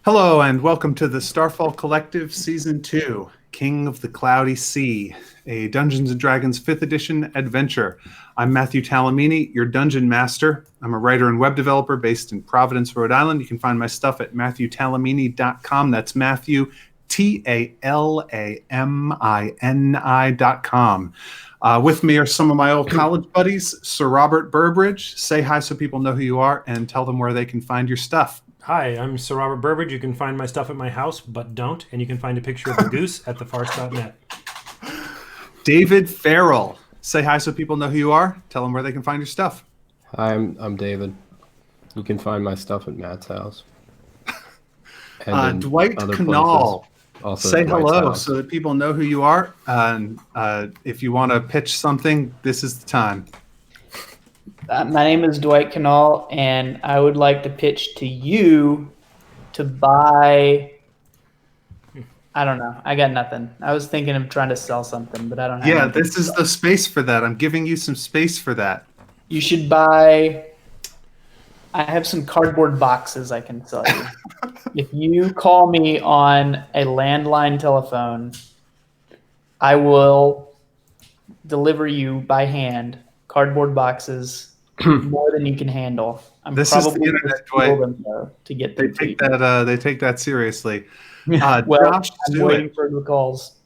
Hello and welcome to the Starfall Collective Season 2, King of the Cloudy Sea, a Dungeons & Dragons 5th edition adventure. I'm Matthew Talamini, your Dungeon Master. I'm a writer and web developer based in Providence, Rhode Island. You can find my stuff at MatthewTalamini.com. That's Matthew, Talamini.com. With me are some of my old college buddies. Sir Robert Burbridge, say hi so people know who you are and tell them where they can find your stuff. Hi, I'm Sir Robert Burbridge. You can find my stuff at my house, but don't. And you can find a picture of the goose at thefarce.net. David Farrell, say hi so people know who you are. Tell them where they can find your stuff. Hi, I'm David. You can find my stuff at Matt's house. Dwight Canal, say hello so that people know who you are. And if you want to pitch something, this is the time. My name is Dwight Canal, and I would like to pitch to you to buy. I don't know. I got nothing. I was thinking of trying to sell something, but I don't have Yeah, anything. this is the space for that. I'm giving you some space for that. You should buy. I have some cardboard boxes I can sell you. If you call me on a landline telephone, I will deliver you by hand cardboard boxes more than you can handle. This is the internet, Dwight. To get They them take to you. that. They take that seriously. Well, Josh I'm waiting for the calls.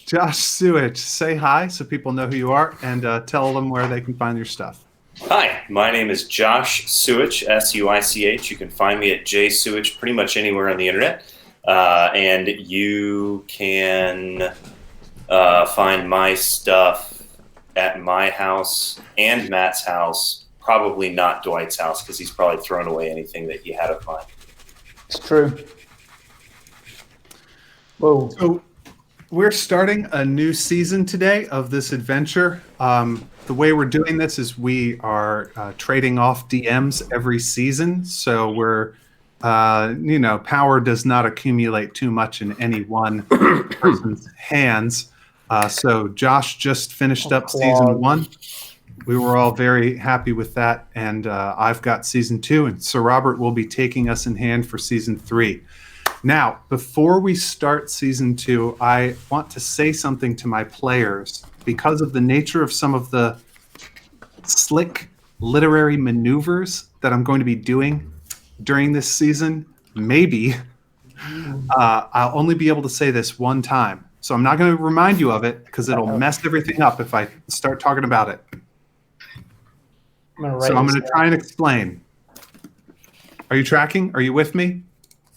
Josh Sewage, say hi so people know who you are and tell them where they can find your stuff. Hi, my name is Josh Suich, S-U-I-C-H. You can find me at jsuich pretty much anywhere on the internet. And you can find my stuff at my house and Matt's house, probably not Dwight's house because he's probably thrown away anything that he had of mine. It's true. Whoa. So we're starting a new season today of this adventure. The way we're doing this is we are trading off DMs every season. So we're, power does not accumulate too much in any one person's hands. So Josh just finished up season 1. We were all very happy with that. And I've got season 2, and Sir Robert will be taking us in hand for season 3. Now, before we start season 2, I want to say something to my players. Because of the nature of some of the slick literary maneuvers that I'm going to be doing during this season, maybe I'll only be able to say this one time. So I'm not going to remind you of it because it'll mess everything up if I start talking about it. I'm going to try and explain. Are you tracking? Are you with me?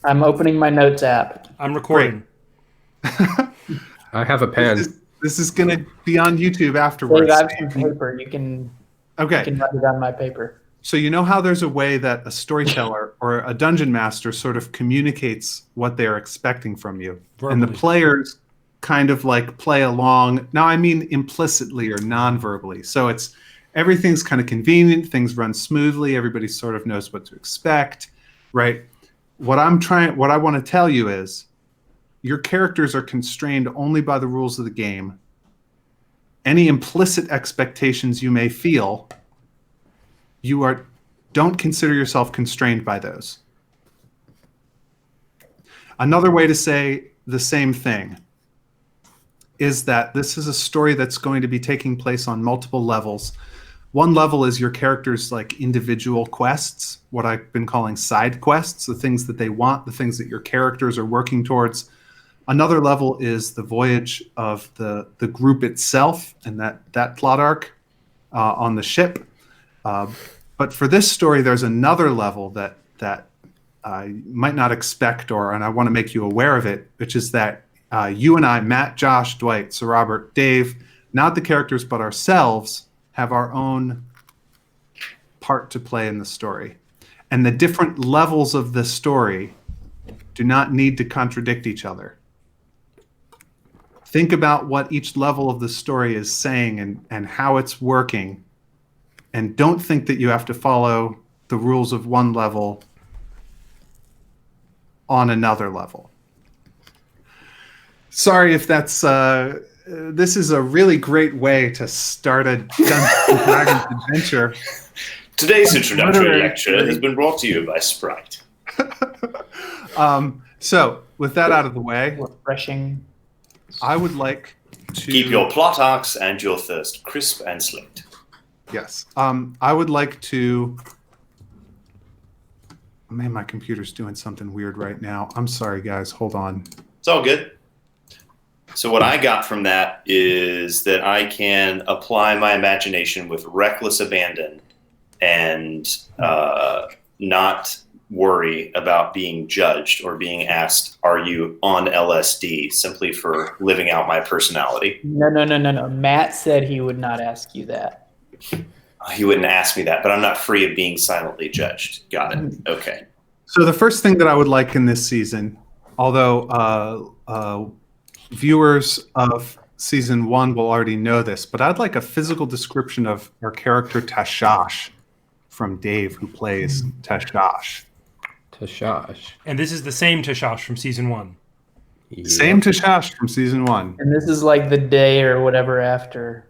I'm opening my notes app. I'm recording. I have a pen. This is going to be on YouTube afterwards. I have some paper. You can write it on my paper. So you know how there's a way that a storyteller or a dungeon master sort of communicates what they're expecting from you. Verbally. And the players kind of like play along. Now, I mean implicitly or non-verbally. So everything's kind of convenient. Things run smoothly. Everybody sort of knows what to expect, right? What I want to tell you is your characters are constrained only by the rules of the game. Any implicit expectations you may feel, don't consider yourself constrained by those. Another way to say the same thing is that this is a story that's going to be taking place on multiple levels. One level is your characters' like individual quests, what I've been calling side quests, the things that they want, the things that your characters are working towards. Another level is the voyage of the group itself and that plot arc on the ship. But for this story, there's another level that you might not expect, and I want to make you aware of it, which is that you and I, Matt, Josh, Dwight, Sir Robert, Dave, not the characters, but ourselves, have our own part to play in the story. And the different levels of the story do not need to contradict each other. Think about what each level of the story is saying and how it's working. And don't think that you have to follow the rules of one level on another level. Sorry if that's... this is a really great way to start a Dungeons & Dragons adventure. Today's introductory lecture has been brought to you by Sprite. So, with that out of the way, Refreshing. I would like to Keep your plot arcs and your thirst crisp and slate. Yes. I would like to. Man, my computer's doing something weird right now. I'm sorry, guys. Hold on. It's all good. So what I got from that is that I can apply my imagination with reckless abandon and not worry about being judged or being asked, "Are you on LSD?" simply for living out my personality. No. Matt said he would not ask you that. He wouldn't ask me that, but I'm not free of being silently judged. Got it. Okay. So the first thing that I would like in this season, although viewers of season 1 will already know this, but I'd like a physical description of our character Tashash from Dave, who plays Tashash. Tashash. And this is the same Tashash from season 1. Yep. Same Tashash from season 1. And this is like the day or whatever after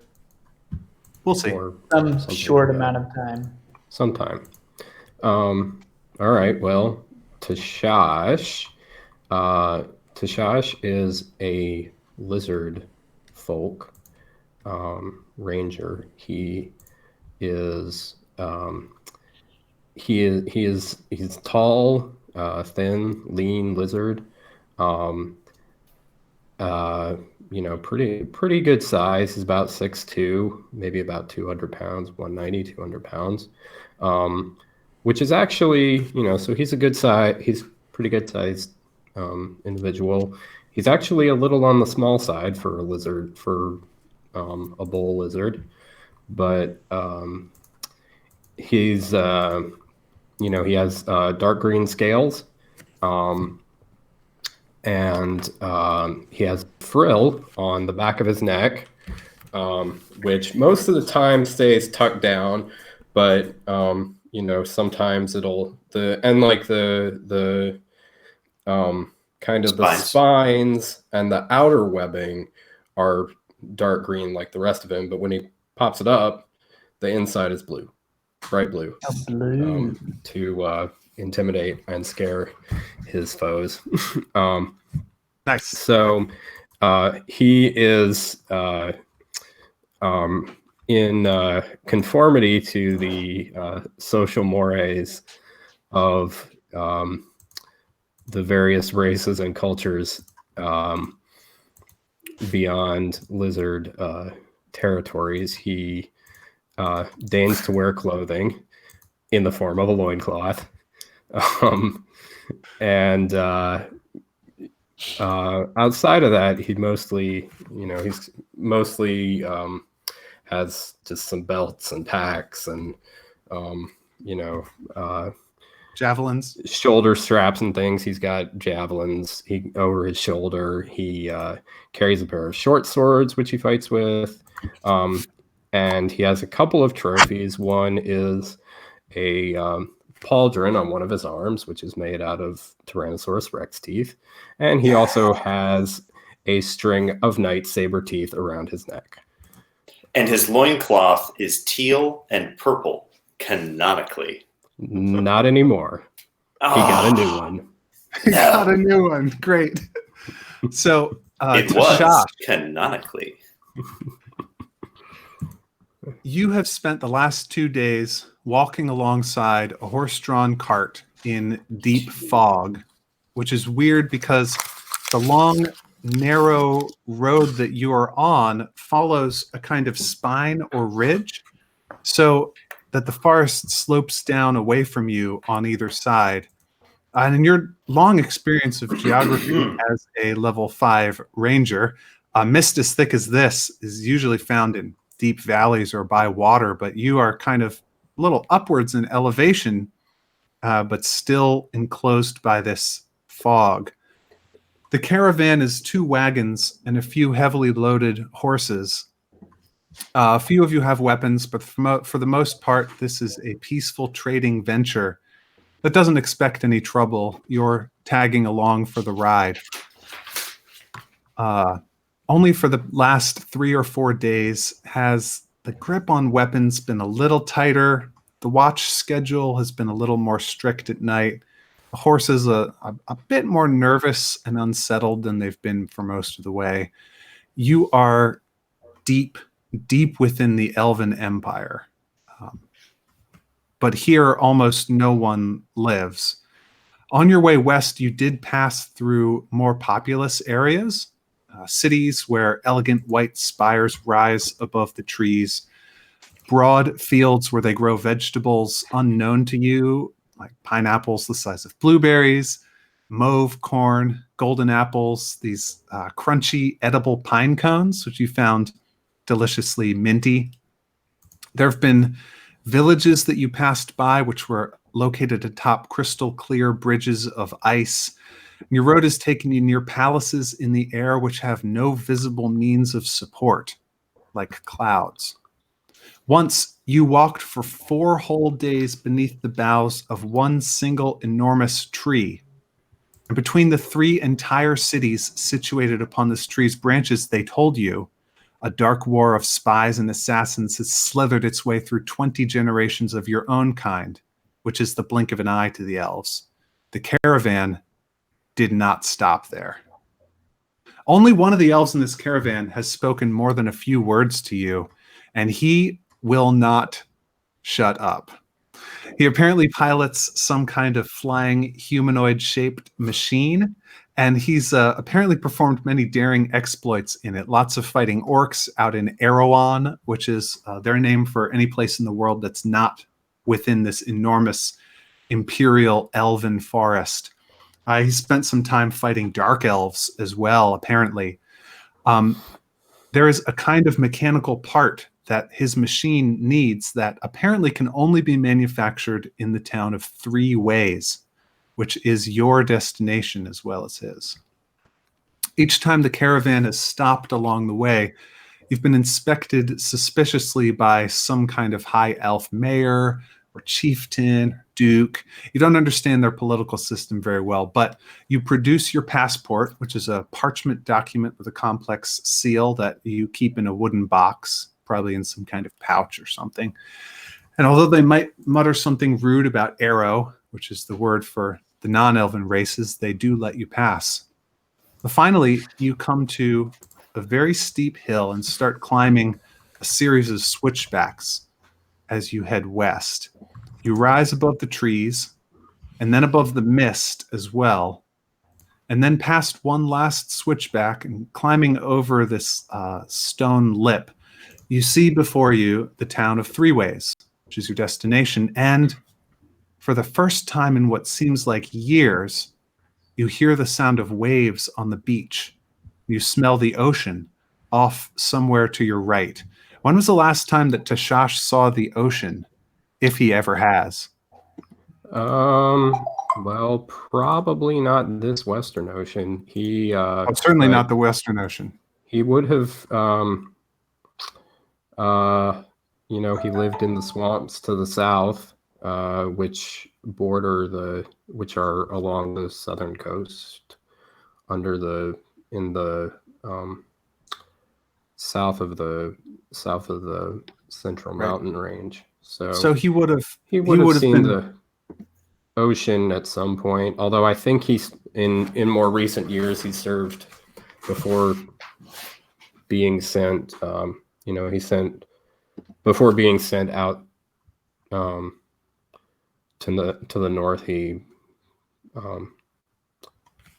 We'll see. Or some something short like that. amount of time. Sometime. All right. Well, Tashash. Tashash is a lizard folk ranger. He's tall, thin, lean lizard. Pretty good size. He's about 6'2", maybe about 200 pounds, 190, 200 pounds. Which is actually, so he's a good size. He's pretty good sized individual. He's actually a little on the small side for a lizard, for a bull lizard, but he's he has dark green scales, and he has frill on the back of his neck, which most of the time stays tucked down, but sometimes the spines and the outer webbing are dark green like the rest of him, but when he pops it up, the inside is blue, bright blue, to intimidate and scare his foes. Nice. So he is in conformity to the social mores of the various races and cultures beyond lizard territories. He deigns to wear clothing in the form of a loincloth. And outside of that, he's mostly has just some belts and packs and Javelins, shoulder straps and things. He's got javelins over his shoulder. He carries a pair of short swords, which he fights with. And he has a couple of trophies. One is a pauldron on one of his arms, which is made out of Tyrannosaurus Rex teeth. And he also has a string of night saber teeth around his neck. And his loincloth is teal and purple, canonically. Not anymore. He got a new one. He got a new one. Great. So it was canonically. You have spent the last 2 days walking alongside a horse-drawn cart in deep fog, which is weird because the long, narrow road that you are on follows a kind of spine or ridge, so that the forest slopes down away from you on either side. And in your long experience of geography as a level 5 ranger, a mist as thick as this is usually found in deep valleys or by water, but you are kind of a little upwards in elevation, but still enclosed by this fog. The caravan is 2 wagons and a few heavily loaded horses. A few of you have weapons, but for the most part, this is a peaceful trading venture that doesn't expect any trouble. You're tagging along for the ride. Only for the last 3 or 4 days has the grip on weapons been a little tighter. The watch schedule has been a little more strict at night. The horse is a bit more nervous and unsettled than they've been for most of the way. You are deep within the Elven Empire. But here, almost no one lives. On your way west, you did pass through more populous areas, cities where elegant white spires rise above the trees, broad fields where they grow vegetables unknown to you, like pineapples the size of blueberries, mauve corn, golden apples, these crunchy edible pine cones, which you found deliciously minty. There have been villages that you passed by, which were located atop crystal clear bridges of ice. Your road has taken you near palaces in the air, which have no visible means of support, like clouds. Once you walked for 4 whole days beneath the boughs of one single enormous tree. And between the 3 entire cities situated upon this tree's branches, they told you, a dark war of spies and assassins has slithered its way through 20 generations of your own kind, which is the blink of an eye to the elves. The caravan did not stop there. Only one of the elves in this caravan has spoken more than a few words to you, and he will not shut up. He apparently pilots some kind of flying humanoid-shaped machine, and he's apparently performed many daring exploits in it. Lots of fighting orcs out in Erewhon, which is their name for any place in the world that's not within this enormous imperial elven forest. He spent some time fighting dark elves as well, apparently. There is a kind of mechanical part that his machine needs that apparently can only be manufactured in the town of 3 Ways, which is your destination as well as his. Each time the caravan has stopped along the way, you've been inspected suspiciously by some kind of high elf mayor or chieftain, duke. You don't understand their political system very well, but you produce your passport, which is a parchment document with a complex seal that you keep in a wooden box, probably in some kind of pouch or something. And although they might mutter something rude about arrow, which is the word for the non-elven races, they do let you pass. But finally, you come to a very steep hill and start climbing a series of switchbacks as you head west. You rise above the trees, and then above the mist as well, and then past one last switchback and climbing over this stone lip, you see before you the town of 3 Ways, which is your destination. And for the first time in what seems like years, you hear the sound of waves on the beach. You smell the ocean off somewhere to your right. When was the last time that Tashash saw the ocean, if he ever has? Well, probably not this Western Ocean. He Certainly not the Western Ocean. He would have he lived in the swamps to the south, which are along the southern coast, in the south of the Central Mountain Range. So he would have seen been the ocean at some point. Although I think he's in more recent years he served before being sent. Before being sent out to the north. He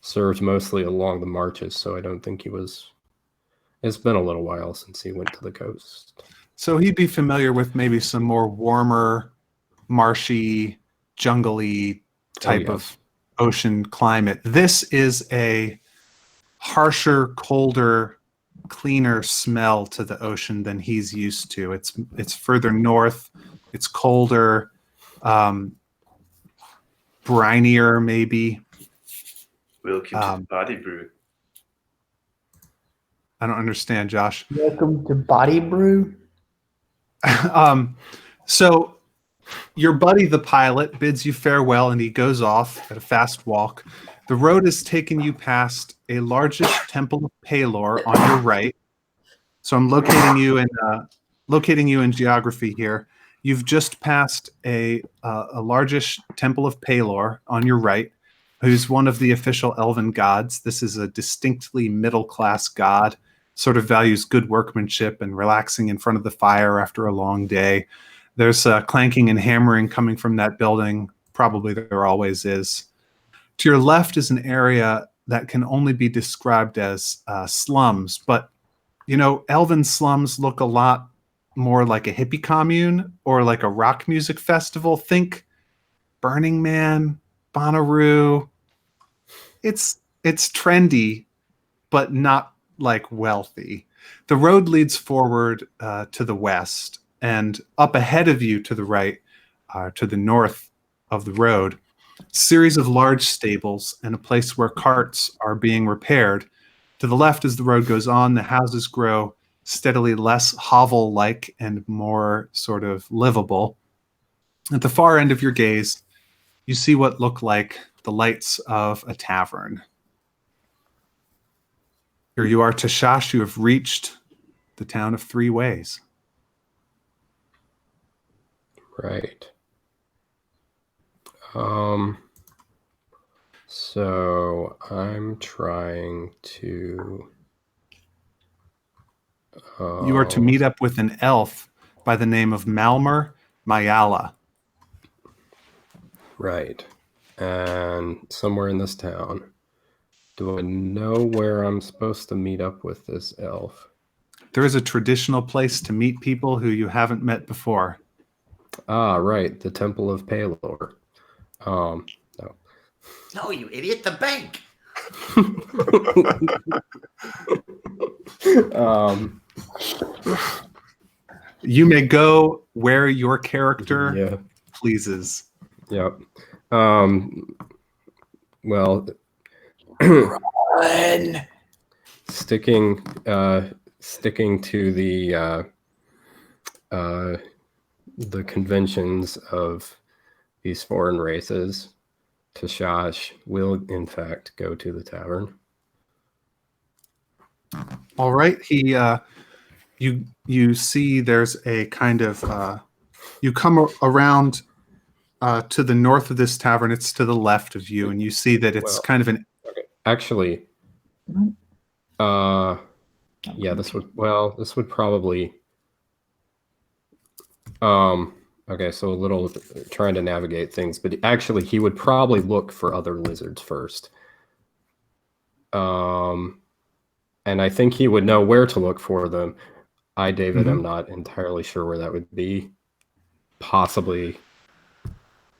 served mostly along the marches. So I don't think he was. It's been a little while since he went to the coast. So he'd be familiar with maybe some more warmer, marshy, jungly type of ocean climate. This is a harsher, colder, cleaner smell to the ocean than he's used to. It's further north. It's colder, brinier maybe. Welcome to Body Brew. I don't understand, Josh. Welcome to Body Brew. So your buddy, the pilot, bids you farewell, and he goes off at a fast walk. The road has taken you past a largest temple of Palor on your right. So I'm locating you in geography here. You've just passed a largest temple of Palor on your right. who's one of the official elven gods. This is a distinctly middle-class god, sort of values good workmanship and relaxing in front of the fire after a long day. There's clanking and hammering coming from that building. Probably there always is. To your left is an area that can only be described as slums, but elven slums look a lot more like a hippie commune or like a rock music festival. Think Burning Man, Bonnaroo. It's trendy, but not like wealthy. The road leads forward to the west, and up ahead of you to the right, to the north of the road, series of large stables and a place where carts are being repaired. To the left, as the road goes on, the houses grow steadily less hovel-like and more sort of livable. At the far end of your gaze, you see what look like the lights of a tavern. Here you are, Tashash. You have reached the town of Three Ways. Right. So I'm trying to. You are to meet up with an elf by the name of Malmer Mayala. Right. And somewhere in this town. Do I know where I'm supposed to meet up with this elf? There is a traditional place to meet people who you haven't met before. Ah, right. The Temple of Palor. No. No, you idiot, the bank. You may go where your character pleases. Yep. Well, Run. sticking to the conventions of these foreign races, Tashash will in fact go to the tavern. All right. You see there's a kind of you come around to the north of this tavern. It's to the left of you, and you see that it's kind of an. Okay. Actually, yeah, this would probably. Okay, so a little trying to navigate things, but actually he would probably look for other lizards first. And I think he would know where to look for them. I, David, am not entirely sure where that would be. Possibly,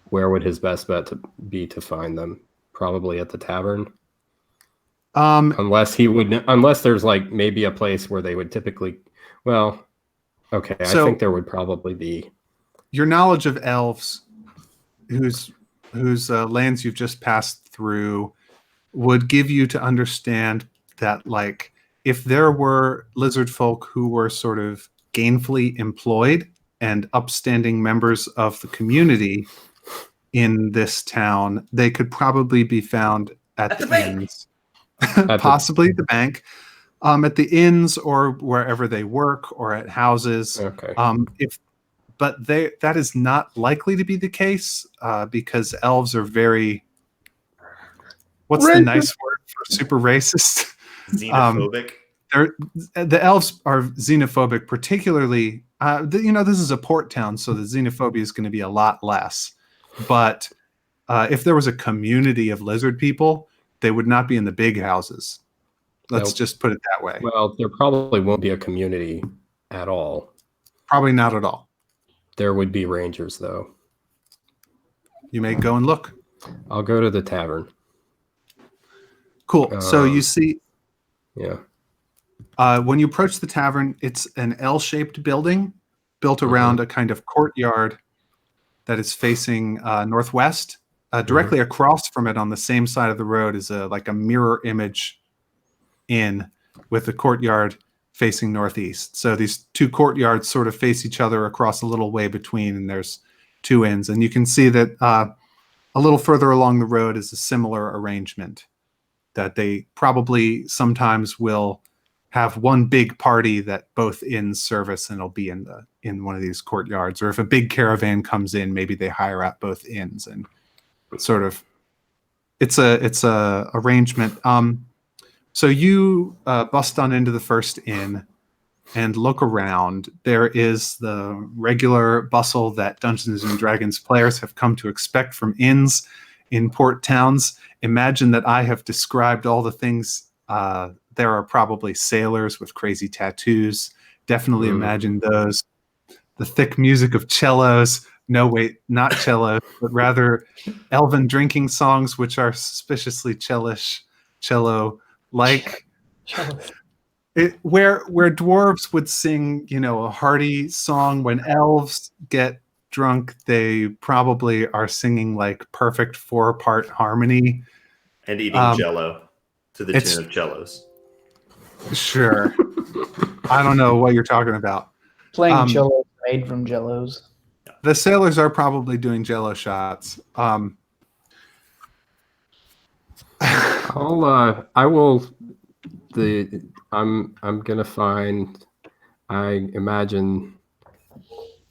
where would his best bet be to find them? Probably at the tavern. Unless there's like maybe a place where they would typically. Well, okay, I think there would probably be. Your knowledge of elves, whose lands you've just passed through, would give you to understand that, like, if there were lizard folk who were sort of gainfully employed and upstanding members of the community in this town, they could probably be found at the inns. Possibly the bank. At the inns or wherever they work, or at houses. Okay. That is not likely to be the case because elves are very. What's the nice word for super racist? Xenophobic. The elves are xenophobic, particularly. This is a port town, so the xenophobia is going to be a lot less. But if there was a community of lizard people, they would not be in the big houses. Let's just put it that way. Well, there probably won't be a community at all. Probably not at all. There would be rangers, though. You may go and look. I'll go to the tavern. Cool. So you see... Yeah. When you approach the tavern, it's an L-shaped building built around a kind of courtyard that is facing northwest. Directly across from it on the same side of the road is a mirror image inn with the courtyard facing northeast. So these two courtyards sort of face each other across a little way between, and there's two inns. And you can see that a little further along the road is a similar arrangement, that they probably sometimes will have one big party that both inns service, and it'll be in one of these courtyards. Or if a big caravan comes in, maybe they hire out both inns and sort of It's a arrangement. So you bust on into the first inn and look around. There is the regular bustle that Dungeons and Dragons players have come to expect from inns in port towns. Imagine that I have described all the things. There are probably sailors with crazy tattoos. Definitely imagine those. The thick music of cellos. No, wait, not cellos, but rather elven drinking songs, which are suspiciously cello-like. Where dwarves would sing, a hearty song, when elves get drunk, they probably are singing like perfect 4-part harmony. And eating Jello to the it's- tune of cellos. Sure. I don't know what you're talking about. Playing cello made from jellos. The sailors are probably doing Jello shots. I'm gonna find. I imagine.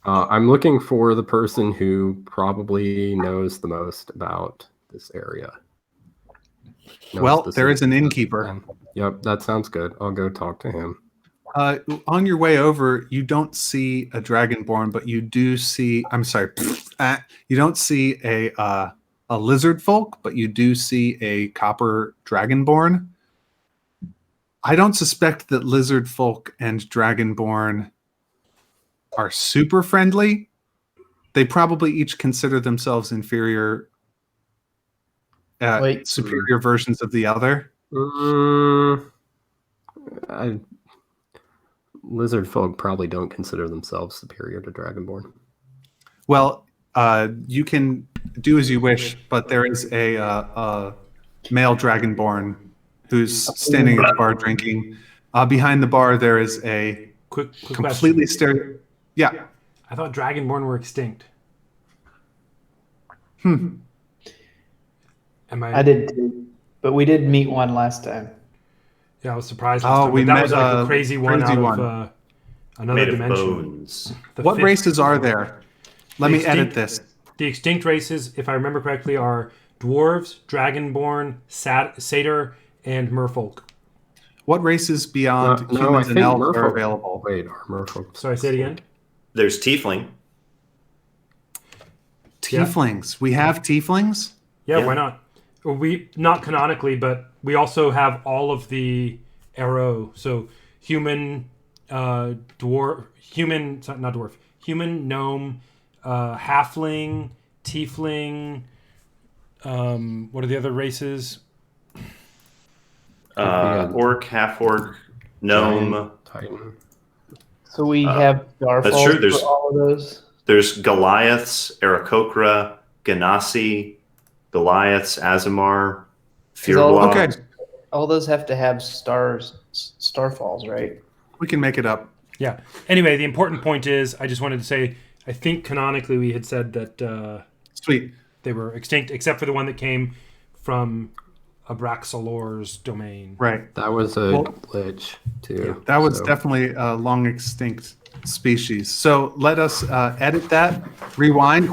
I'm looking for the person who probably knows the most about this area. Well, there is an innkeeper. Yep, that sounds good. I'll go talk to him. On your way over, you don't see a dragonborn, but you do see. I'm sorry, you don't see a lizard folk, but you do see a copper dragonborn. I don't suspect that lizard folk and dragonborn are super friendly. They probably each consider themselves inferior, superior versions of the other. Lizard folk probably don't consider themselves superior to dragonborn. Well, you can do as you wish, but there is a male dragonborn who's standing at the bar drinking. Behind the bar, there is a Quick completely question. Yeah. I thought Dragonborn were extinct. I did too, but we did meet one last time. Yeah, I was surprised. Oh, we that met was like a crazy one crazy out one. of another Made of dimension. bones. What races are there? Let me edit this. The extinct races, if I remember correctly, are dwarves, dragonborn, satyr, and merfolk. What races beyond humans and elves are available? Wait, are merfolk? Sorry, say it again. There's tiefling. Tieflings. We have tieflings? Yeah, Yeah. why not? We not canonically, but we also have all of the arrow. So human, not dwarf, human, gnome, halfling, tiefling. What are the other races? Orc, half-orc, gnome. Titan. So we have That's Starfall true. There's- for all of those. There's Goliaths, Aarakocra, Ganassi, Goliaths, Azamar, Fearblock. Okay. All those have to have starfalls, right? We can make it up. Yeah. Anyway, the important point is, I just wanted to say, I think canonically we had said that Sweet. they were extinct, except for the one that came from Abraxalor's domain. Right. That was a glitch too. That was definitely a long extinct species. So let us edit that, rewind.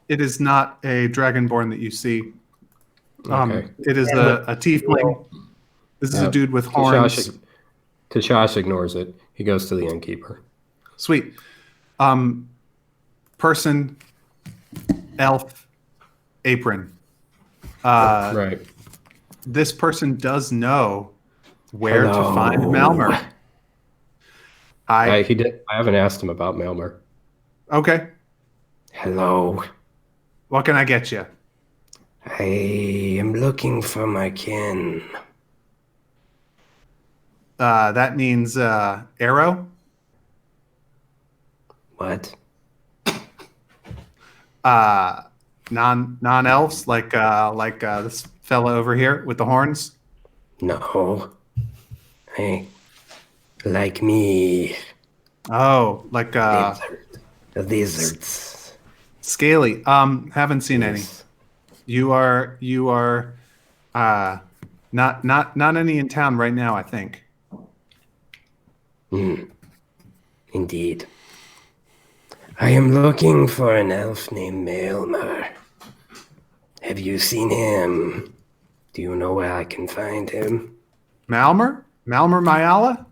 It is not a dragonborn that you see. Okay. It is a tiefling. This is a dude with horns. Tashash ignores it. He goes to the innkeeper. Sweet. Person, elf, apron. Right. This person does know where to find Malmer. He did. I haven't asked him about Malmer. Okay. Hello. What can I get you? I am looking for my kin. That means arrow. What? Non-elves like this fella over here with the horns. No. Hey, like me. Oh, like Lizards. scaly. Haven't seen any. Yes. You are not any in town right now, I think. Indeed. I am looking for an elf named Malmer. Have you seen him? Do you know where I can find him? Malmer? Malmer Mayala?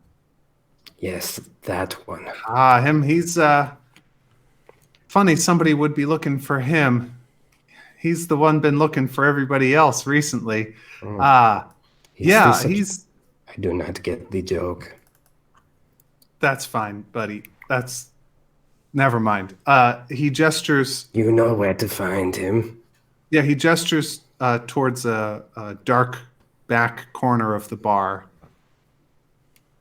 Yes, that one. Ah, him. He's funny. Somebody would be looking for him. He's the one been looking for everybody else recently. Is Yeah, this a- he's. I do not get the joke. That's fine, buddy. That's. Never mind. He gestures. You know where to find him. Yeah, he gestures towards a dark back corner of the bar,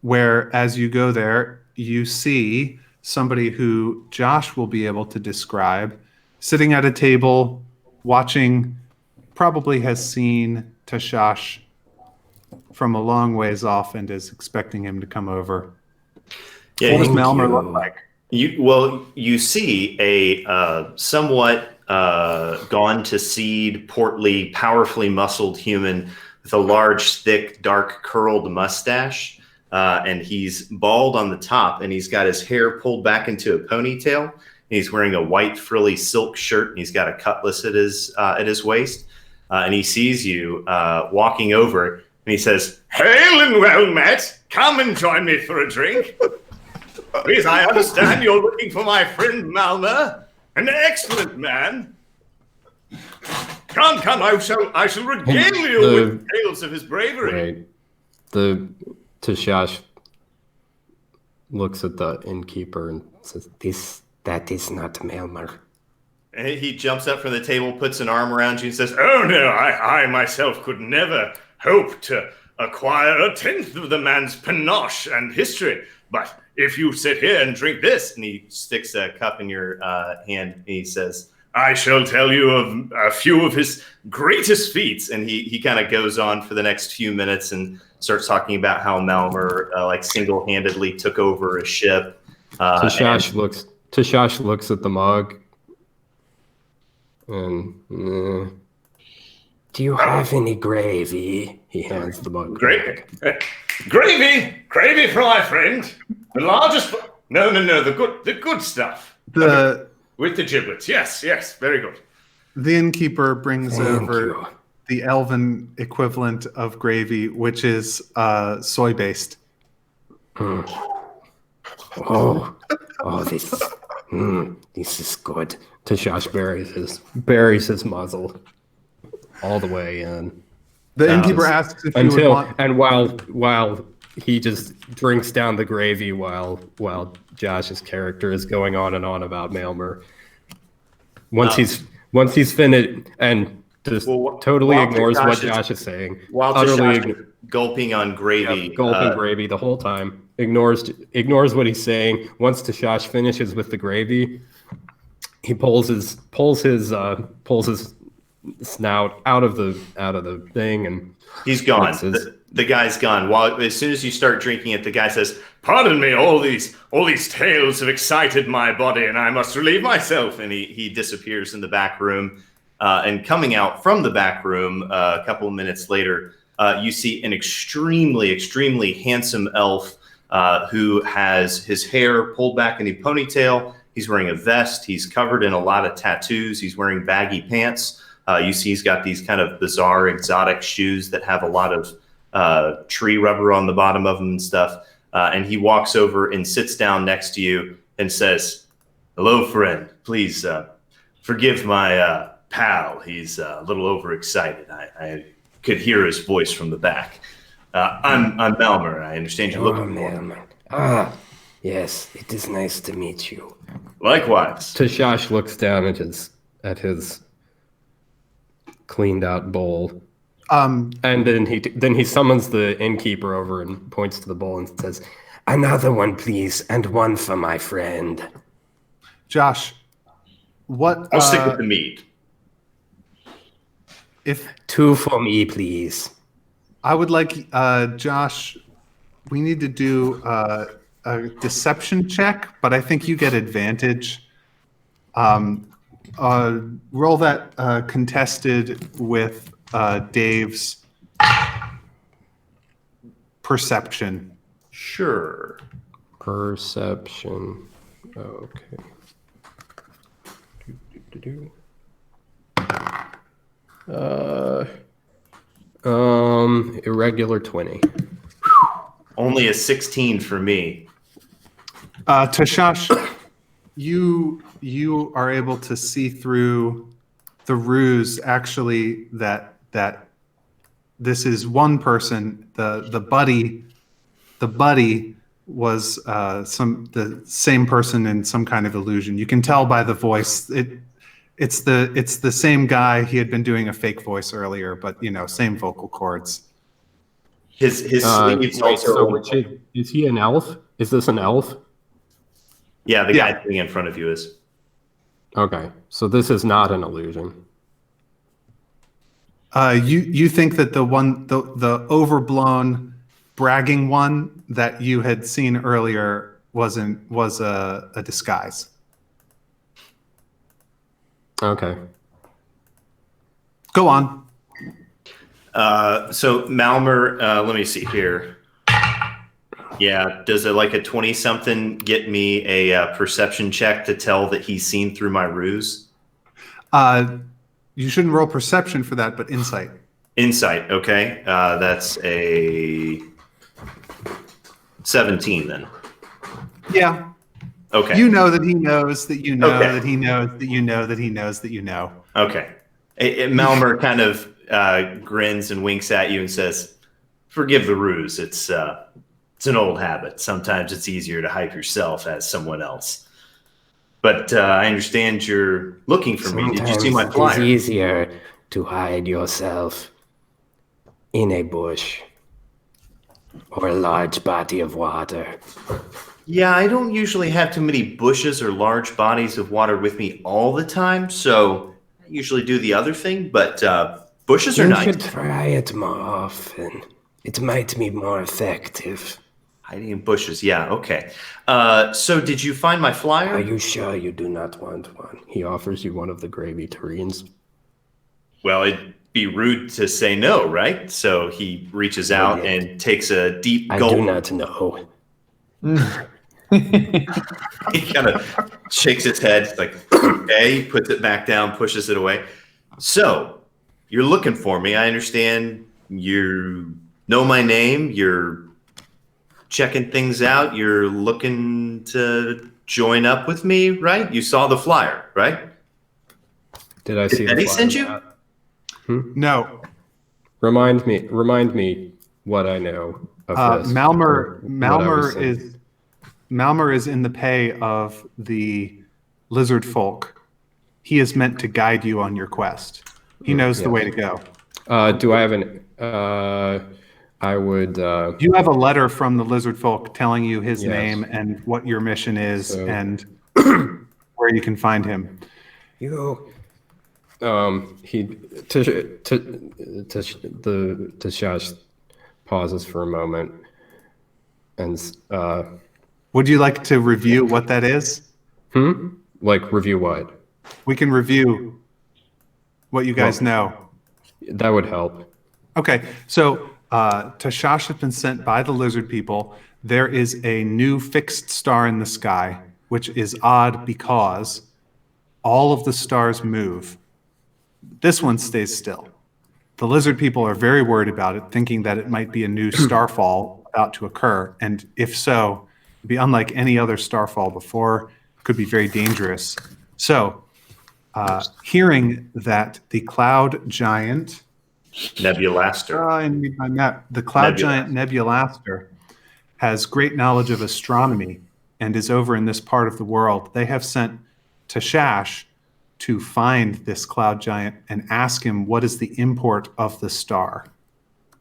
where as you go there, you see somebody who Josh will be able to describe sitting at a table, watching, probably has seen Tashash from a long ways off and is expecting him to come over. Yeah, What does Thank Malmer you. look like? You see a somewhat gone to seed, portly, powerfully muscled human with a large, thick, dark, curled mustache, and he's bald on the top, and he's got his hair pulled back into a ponytail. And he's wearing a white, frilly silk shirt, and he's got a cutlass at his waist. And he sees you walking over, and he says, "Hail and well met! Come and join me for a drink." Please, I understand you're looking for my friend Malmer, an excellent man. Come, I shall regale you with tales of his bravery. Right. The Tashash looks at the innkeeper and says, That is not Melmer. And he jumps up from the table, puts an arm around you, and says, "Oh no, I myself could never hope to acquire a tenth of the man's panache and history. But if you sit here and drink this," and he sticks a cup in your hand, and he says, "I shall tell you of a few of his greatest feats." And he kind of goes on for the next few minutes and starts talking about how Malmer single-handedly took over a ship. Tashash looks at the mug and Do you have any gravy? he hands the mug. Gravy for my friend. The largest. No, the good stuff. With the giblets. Yes, very good. The innkeeper brings Thank over you. the elven equivalent of gravy, which is soy based. Oh, this is good. Tashash buries his muzzle all the way in. The innkeeper asks if you would want. And while he just drinks down the gravy while Josh's character is going on and on about Malmer. Once he's finished and just totally ignores what Josh is saying. While utterly gulping on gravy. Gulping gravy the whole time. Ignores what he's saying. Once Tashash finishes with the gravy, he pulls his snout out of the thing, and he's gone. The guy's gone. As soon as you start drinking it, the guy says, "Pardon me, all these tales have excited my body, and I must relieve myself." And he disappears in the back room. And coming out from the back room a couple of minutes later, you see an extremely, extremely handsome elf who has his hair pulled back in a ponytail. He's wearing a vest. He's covered in a lot of tattoos. He's wearing baggy pants. You see he's got these kind of bizarre, exotic shoes that have a lot of tree rubber on the bottom of them and stuff. And he walks over and sits down next to you and says, "Hello, friend. Please forgive my pal. He's a little overexcited. I could hear his voice from the back. I'm Malmer. I understand you're looking for him." Melmer. Yes, it is nice to meet you. Likewise. Tashash looks down at his cleaned out bowl. And then he summons the innkeeper over and points to the bowl and says, "Another one, please, and one for my friend." Josh, what? I'll stick with the meat. If 2 for me, please. I would like, Josh, we need to do a deception check, but I think you get advantage. Roll that contested with Dave's perception. Sure. Perception. Okay. Irregular 20. Only a 16 for me. Tashash, you are able to see through the ruse. Actually, that this is one person. The buddy was the same person in some kind of illusion. You can tell by the voice. It's the same guy. He had been doing a fake voice earlier, but same vocal cords. His sleeves also. So is he an elf? Is this an elf? Yeah, the Yeah. guy sitting in front of you is. Okay, so this is not an illusion. You think that the overblown bragging one that you had seen earlier was a disguise. Okay. Go on. So Malmer, let me see here. Yeah, does a 20-something get me a perception check to tell that he's seen through my ruse? You shouldn't roll perception for that, but insight. Insight, okay. That's a 17 then. Yeah. Okay. You know that he knows that you know Okay. that he knows that you know that he knows that you know. Okay. Malmer kind of grins and winks at you and says, "Forgive the ruse. It's an old habit. Sometimes it's easier to hype yourself as someone else. But I understand you're looking for me. Did you see my Sometimes flyer?" it's easier to hide yourself in a bush or a large body of water. Yeah, I don't usually have too many bushes or large bodies of water with me all the time, so I usually do the other thing, but bushes are You nice. should try it more often. It might be more effective. Hiding in bushes, yeah, okay. So did you find my flyer? Are you sure you do not want one? He offers you one of the gravy tureens. Well, it'd be rude to say no, right? So he reaches out yeah. and takes a deep I gulp. do not know. He kind of shakes his head. It's like, okay, puts it back down, pushes it away. So you're looking for me. I understand you know my name. You're checking things out. You're looking to join up with me, right? You saw the flyer, right? Did I see Did the he flyer? send you? No. Remind me what I know of this. or what I was saying. Malmer is in the pay of the lizard folk. He is meant to guide you on your quest. He knows the way to go. Do I have an? I would. You have a letter from the lizard folk telling you his Yes. name and what your mission is So- and where you can find him. You Tashash pauses for a moment, and Would you like to review what that is? like review what? We can review what you guys know. That would help. Okay, so Tashash has been sent by the lizard people. There is a new fixed star in the sky, which is odd because all of the stars move. This one stays still. The lizard people are very worried about it, thinking that it might be a new starfall about to occur. And if so, it'd be unlike any other starfall before, could be very dangerous. So, hearing that the cloud giant, Nebulaster. the cloud Nebulaster. giant Nebulaster has great knowledge of astronomy and is over in this part of the world, they have sent Tashash to find this cloud giant and ask him what is the import of the star.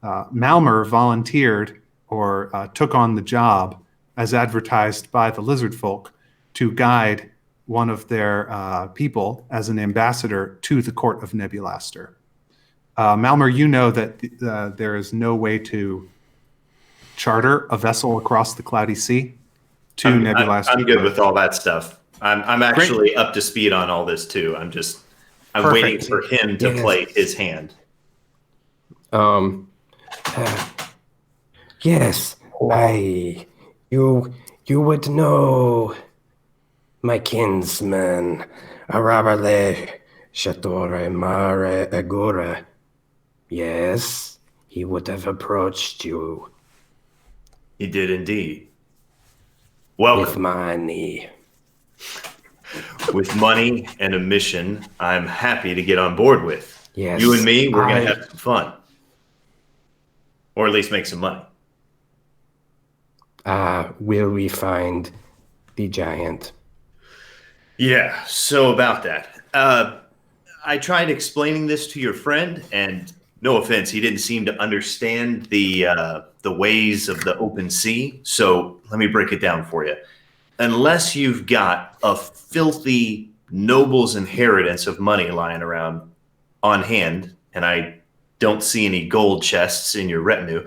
Malmer volunteered or took on the job as advertised by the lizard folk to guide one of their people as an ambassador to the court of Nebulaster. Malmer, you know that there is no way to charter a vessel across the cloudy sea to Nebulaster. I'm good with all that stuff. I'm actually up to speed on all this too. I'm waiting Perfect. for him to Yes. play his hand. Yes, you would know, my kinsman, Arabale, Shatore Mare Agora. Yes, he would have approached you He did indeed. with Welcome. money. With money and a mission I'm happy to get on board with. Yes, You and me, we're going I- to have some fun. Or at least make some money. Will we find the giant? Yeah, so about that. I tried explaining this to your friend, and no offense, he didn't seem to understand the ways of the open sea. So let me break it down for you. Unless you've got a filthy noble's inheritance of money lying around on hand, and I don't see any gold chests in your retinue,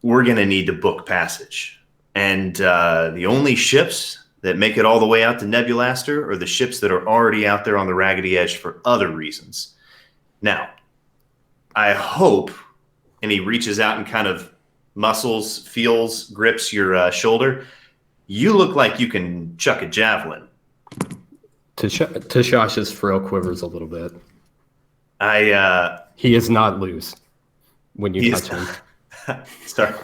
we're going to need to book passage. And the only ships that make it all the way out to Nebulaster are the ships that are already out there on the Raggedy Edge for other reasons. Now, I hope, and he reaches out and kind of muscles, feels, grips your shoulder. You look like you can chuck a javelin. Tashash's frill quivers a little bit. He is not loose when you touch him. Sorry.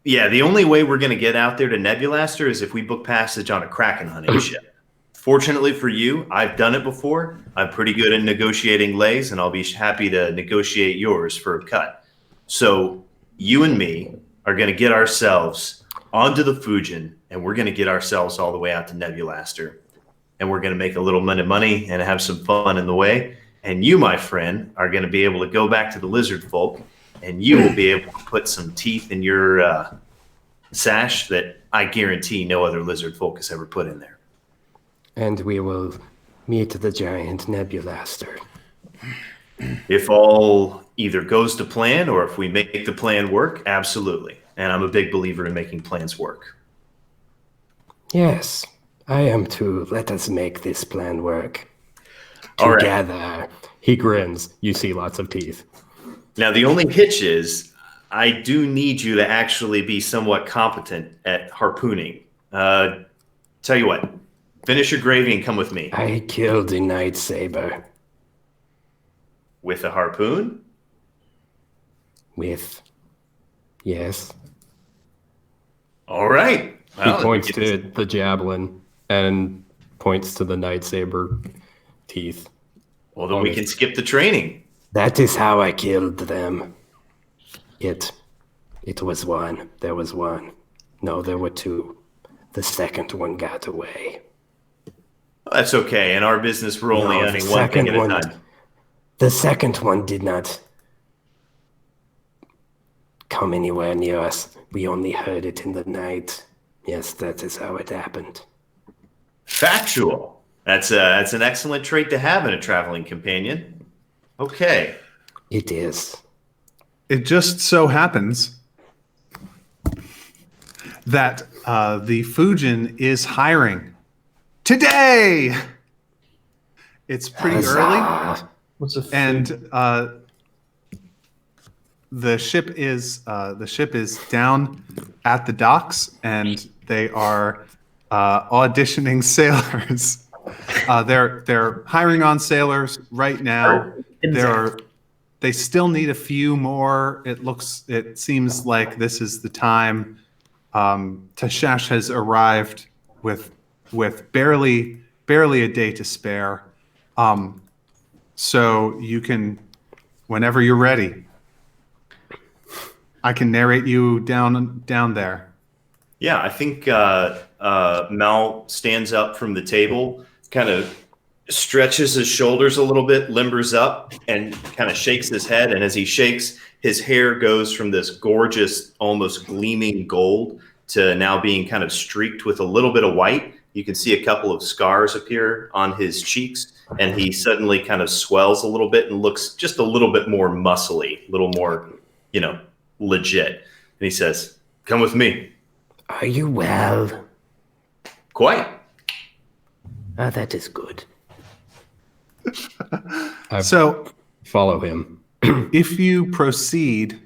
Yeah, the only way we're going to get out there to Nebulaster is if we book passage on a Kraken hunting ship. Fortunately for you, I've done it before. I'm pretty good at negotiating lays, and I'll be happy to negotiate yours for a cut. So you and me are going to get ourselves onto the Fujin, and we're going to get ourselves all the way out to Nebulaster. And we're going to make a little bit of money and have some fun in the way. And you, my friend, are going to be able to go back to the lizard folk, and you will be able to put some teeth in your sash that I guarantee no other lizard folk has ever put in there. And we will meet the giant Nebulaster. If all either goes to plan or if we make the plan work, absolutely. And I'm a big believer in making plans work. Yes, I am too. Let us make this plan work. All right. Together. He grins. You see lots of teeth. Now, the only hitch is I do need you to actually be somewhat competent at harpooning. Tell you what, finish your gravy and come with me. I killed a night saber With a harpoon? with... Yes. All right. He points to the javelin and points to the lightsaber teeth. Well, then we can skip the training. That is how I killed them. It was one. There was one. No, there were two. The second one got away. That's okay. In our business, we're only No, hunting one thing at a time. The second one did not come anywhere near us. We only heard it in the night. Yes, that is how it happened. Factual. That's an excellent trait to have in a traveling companion. Okay. It is. It just so happens that the Fujin is hiring today. It's pretty early, What's a and the ship is down at the docks, and they are auditioning sailors. They're hiring on sailors right now. They still need a few more. It seems like this is the time. Tashash has arrived with barely a day to spare. So you can, whenever you're ready, I can narrate you down there. Yeah, I think Mal stands up from the table, kind of stretches his shoulders a little bit, limbers up, and kind of shakes his head. And as he shakes, his hair goes from this gorgeous, almost gleaming gold to now being kind of streaked with a little bit of white. You can see a couple of scars appear on his cheeks, and he suddenly kind of swells a little bit and looks just a little bit more muscly, a little more, legit. And he says, "Come with me." Are you well? Quite. Ah, that is good. So Follow him. if you proceed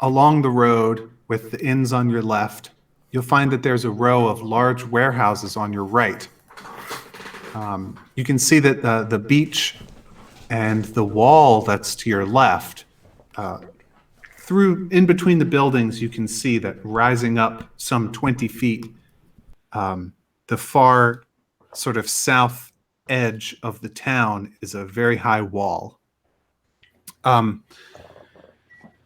along the road with the inns on your left, you'll find that there's a row of large warehouses on your right. You can see that the beach and the wall that's to your left, through in between the buildings, you can see that rising up some 20 feet, the far sort of south edge of the town is a very high wall.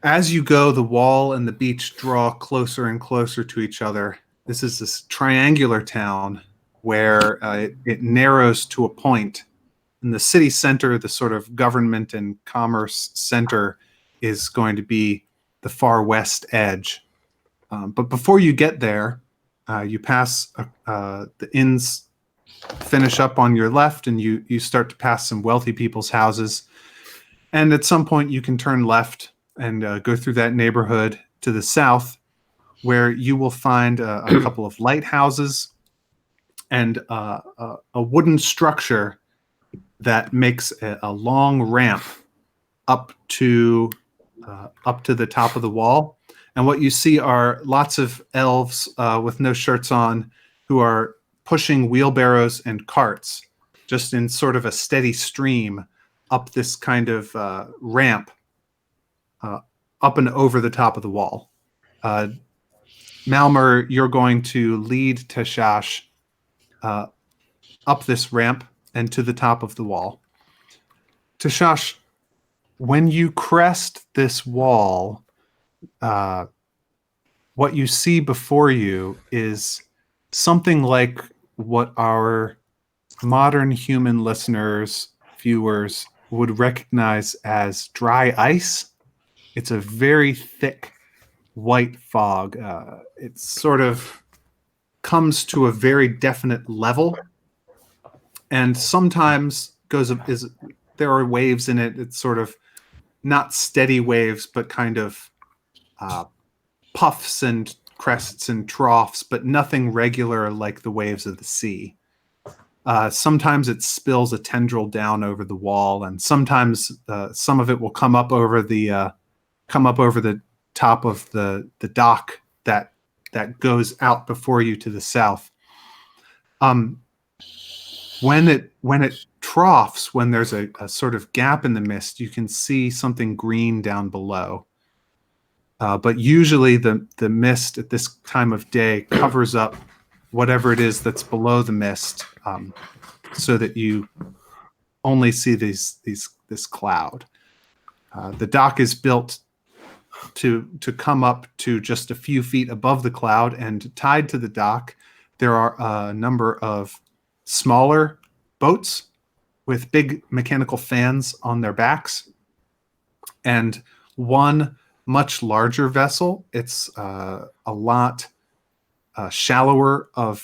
As you go, the wall and the beach draw closer and closer to each other. This is this triangular town where it narrows to a point. In the city center, the sort of government and commerce center is going to be the far west edge. But before you get there, you pass the inns, finish up on your left, and you start to pass some wealthy people's houses. And at some point, you can turn left and go through that neighborhood to the south, where you will find a couple of lighthouses and a wooden structure that makes a long ramp up to the top of the wall. And what you see are lots of elves with no shirts on who are pushing wheelbarrows and carts just in sort of a steady stream up this kind of ramp up and over the top of the wall. Malmer, you're going to lead Tashash up this ramp and to the top of the wall. Tashash, when you crest this wall, what you see before you is something like what our modern human listeners, viewers, would recognize as dry ice. It's a very thick white fog. It sort of comes to a very definite level, and sometimes there are waves in it. It's sort of not steady waves, but kind of puffs and crests and troughs, but nothing regular like the waves of the sea. Sometimes it spills a tendril down over the wall, and sometimes some of it will come up over the top of the dock that goes out before you to the south. When it troughs, when there's a sort of gap in the mist, you can see something green down below. But usually the mist at this time of day covers up whatever it is that's below the mist, so that you only see this cloud. The dock is built to come up to just a few feet above the cloud, and tied to the dock there are a number of smaller boats with big mechanical fans on their backs, and one much larger vessel. It's a lot shallower, a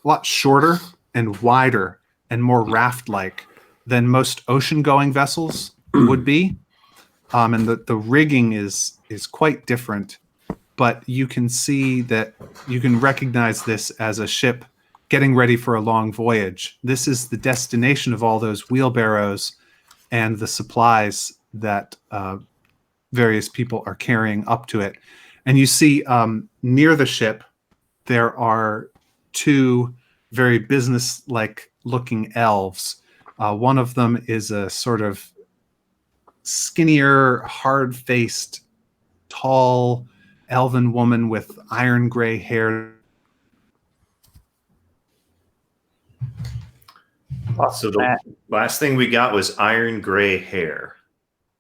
lot shorter and wider and more raft-like than most ocean-going vessels would be. And the rigging is quite different, but you can see that you can recognize this as a ship getting ready for a long voyage. This is the destination of all those wheelbarrows and the supplies that various people are carrying up to it. And you see near the ship, there are two very business-like looking elves. One of them is a sort of skinnier, hard-faced, tall elven woman with iron gray hair. So the last thing we got was iron gray hair.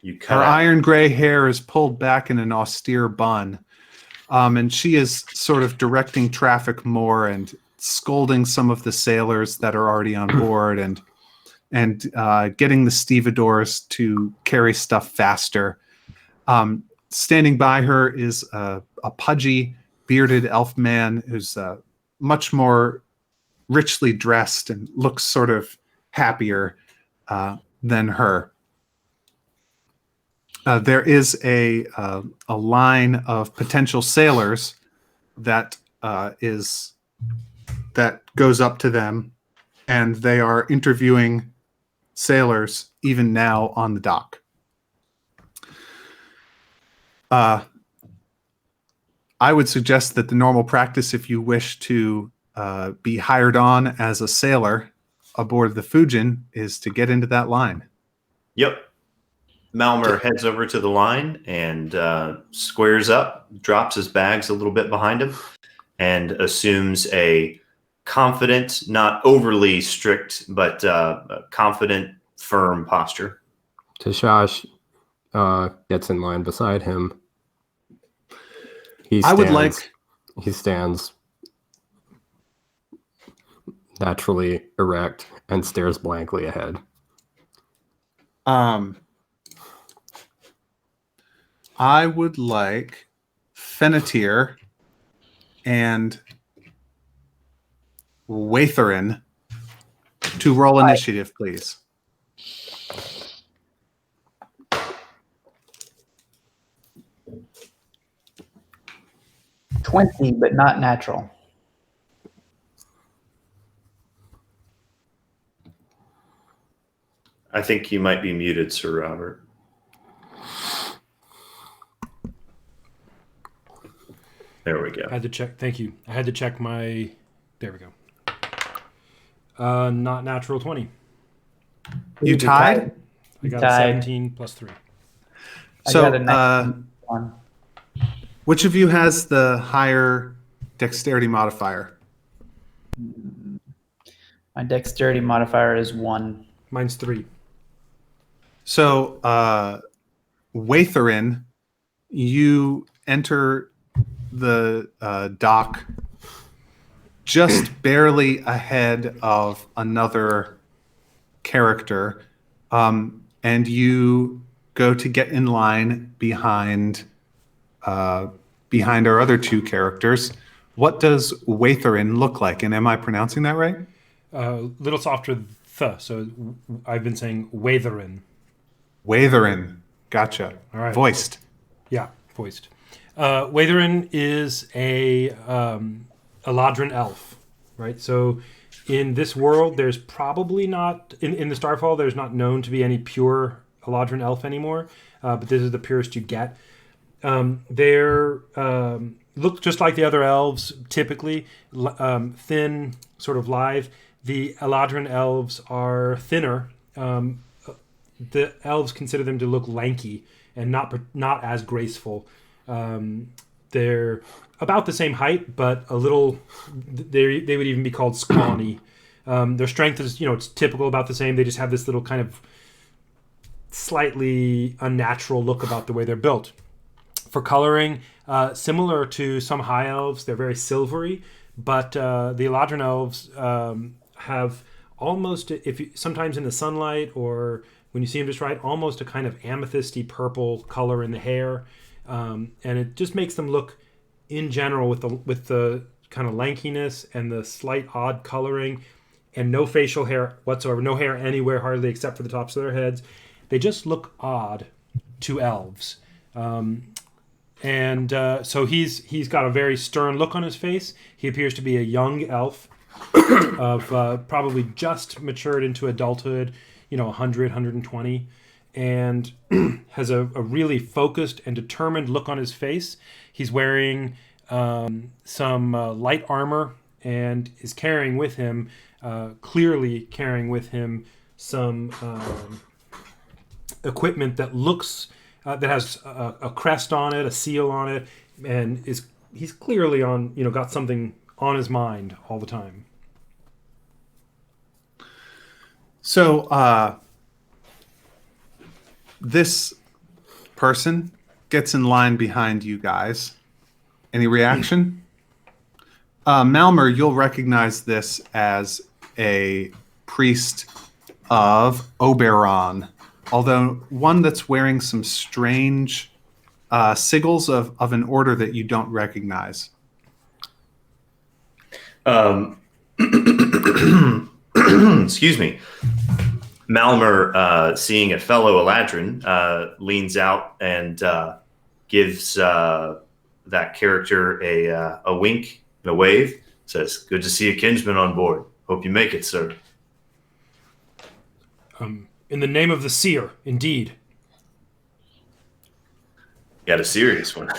You cut Her out. iron gray hair is pulled back in an austere bun. And she is sort of directing traffic more and scolding some of the sailors that are already on board, and getting the stevedores to carry stuff faster. Standing by her is a pudgy, bearded elf man who's much more richly dressed and looks sort of happier than her. There is a line of potential sailors that goes up to them, and they are interviewing sailors even now on the dock. I would suggest that the normal practice, if you wish to be hired on as a sailor, aboard the Fujin is to get into that line. Yep. Malmer heads over to the line and squares up, drops his bags a little bit behind him, and assumes a confident, not overly strict, but confident, firm posture. Tashash gets in line beside him. He stands naturally erect and stares blankly ahead. I would like Fennetir and Watherin to roll initiative, please. $20, but not natural. I think you might be muted, Sir Robert. There we go. I had to check. Thank you. I had to check my. There we go. Not natural 20. You tied? I got Tied. a 17 plus 3. So, I got a 19. which of you has the higher dexterity modifier? My dexterity modifier is 1. Mine's 3. So, Watherin, you enter the dock just barely ahead of another character, and you go to get in line behind our other two characters. What does Watherin look like? And am I pronouncing that right? Little softer th. So I've been saying Watherin. Watherin. Gotcha. All right. Voiced. Yeah, voiced. Watherin is a Eladrin elf, right? So in this world, there's probably not, in the Starfall, there's not known to be any pure Eladrin elf anymore, but this is the purest you get. They're look just like the other elves, typically, thin, sort of lithe. The Eladrin elves are thinner. The elves consider them to look lanky and not as graceful. They're about the same height, but a little. They would even be called scrawny. Their strength is, it's typical, about the same. They just have this little kind of slightly unnatural look about the way they're built. For coloring, similar to some high elves, they're very silvery, but the Eladrin elves have almost, sometimes in the sunlight or when you see them just right, almost a kind of amethysty purple color in the hair, and it just makes them look, in general, with the kind of lankiness and the slight odd coloring, and no facial hair whatsoever, no hair anywhere hardly except for the tops of their heads. They just look odd to elves. So he's got a very stern look on his face. He appears to be a young elf of probably just matured into adulthood, 100, 120, and has a really focused and determined look on his face. He's wearing some light armor and is carrying with him, clearly carrying with him, some equipment that looks that has a crest on it, a seal on it, and he's clearly got something on his mind all the time. So this person gets in line behind you guys. Any reaction? Malmer, you'll recognize this as a priest of Oberon, although one that's wearing some strange sigils of an order that you don't recognize. Excuse me. Malmer, seeing a fellow Eladrin, leans out and gives that character a wink and a wave. Says, "Good to see a kinsman on board. Hope you make it, sir." In the name of the seer, indeed. Got a serious one.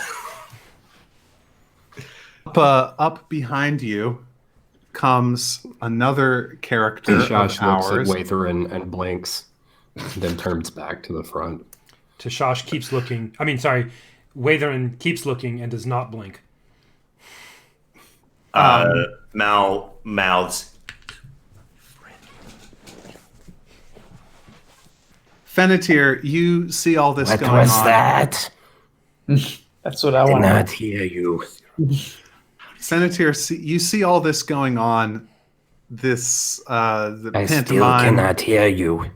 Up behind you comes another character of Josh looks at ours. Wather and blinks, then turns back to the front. Tashash keeps looking. I mean, sorry, Watherin keeps looking and does not blink. Mal mouths. Fennetir, you see all this What going was on. that? That's what I Did want to not hear you. Fennetir, you see all this going on. This the I still pantomime. cannot hear you.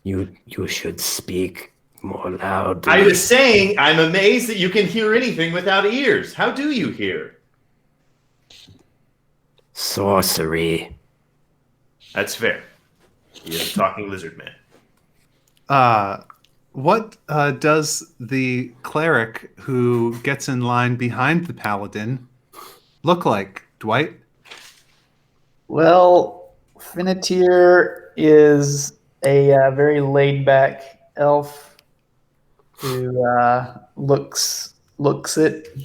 You should speak more loudly. I was saying, I'm amazed that you can hear anything without ears. How do you hear? Sorcery. That's fair. He is a talking lizard man. What does the cleric who gets in line behind the paladin look like, Dwight? Well, Finnetir is a very laid-back elf who looks it,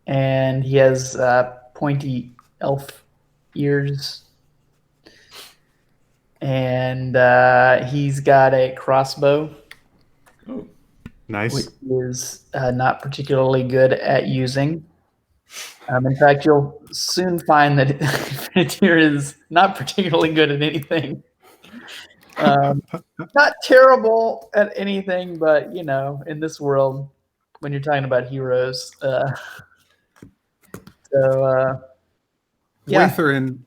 and he has pointy elf ears, and he's got a crossbow, Nice. which is not particularly good at using. In fact, you'll soon find that Finnetir is not particularly good at anything. Not terrible at anything, but in this world, when you're talking about heroes, yeah. Watherin,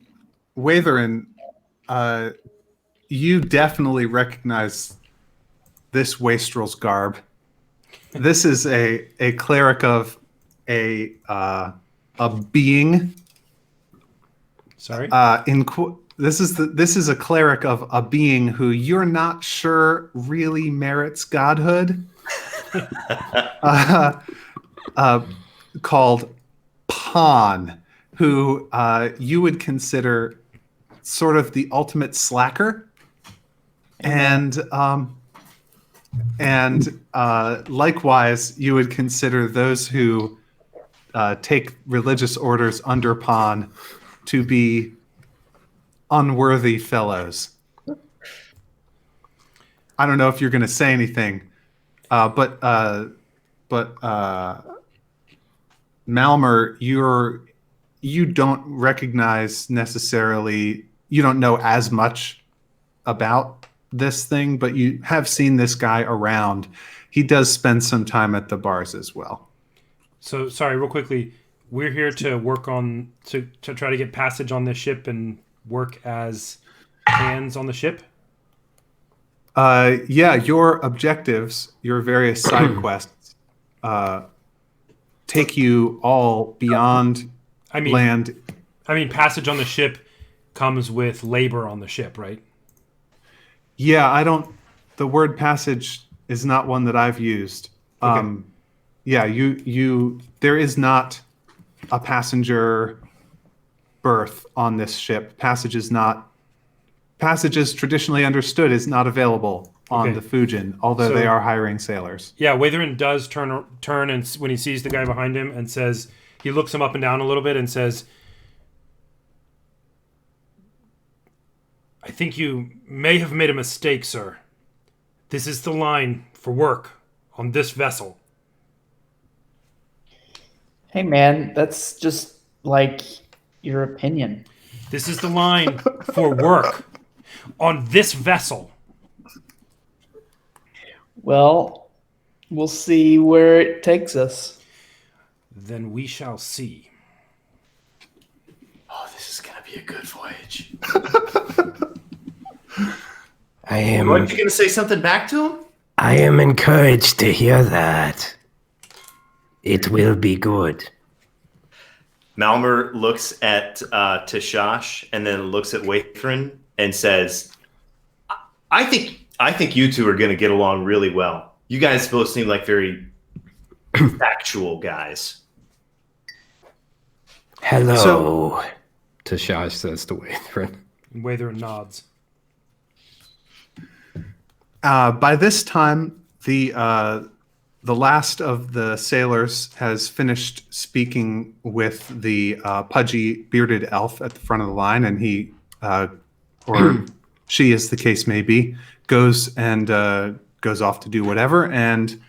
you definitely recognize this wastrel's garb. This is a cleric of a being. Sorry. This is a cleric of a being who you're not sure really merits godhood. Called Pan, who you would consider sort of the ultimate slacker, and likewise you would consider those who take religious orders under Pan to be unworthy fellows. I don't know if you're going to say anything, but Malmer, you don't recognize necessarily. You don't know as much about this thing, but you have seen this guy around. He does spend some time at the bars as well. So sorry, real quickly, we're here to work on to try to get passage on this ship and work as hands on the ship. Yeah, your objectives, your various side quests, take you all beyond land. I mean, passage on the ship comes with labor on the ship, right? Yeah, the word passage is not one that I've used. Okay. Yeah, there is not a passenger berth on this ship. Passage is traditionally understood is not available on the Fujin, although they are hiring sailors. Yeah, Watherin does turn and when he sees the guy behind him and says, he looks him up and down a little bit and says, I think you may have made a mistake, sir. This is the line for work on this vessel. Hey, man, that's just like your opinion. This is the line for work on this vessel. Well, we'll see where it takes us. Then we shall see. Oh, this is gonna be a good voyage. I Aren't you gonna say something back to him? am encouraged to hear that. It will be good. Malmer looks at Tashash and then looks at Waithrin and says, I think you two are going to get along really well. You guys both seem like very factual guys. Hello. Tashash says to Watherin. And Watherin nods. By this time, the the last of the sailors has finished speaking with the pudgy bearded elf at the front of the line, and he, or she, as the case may be, goes off to do whatever. And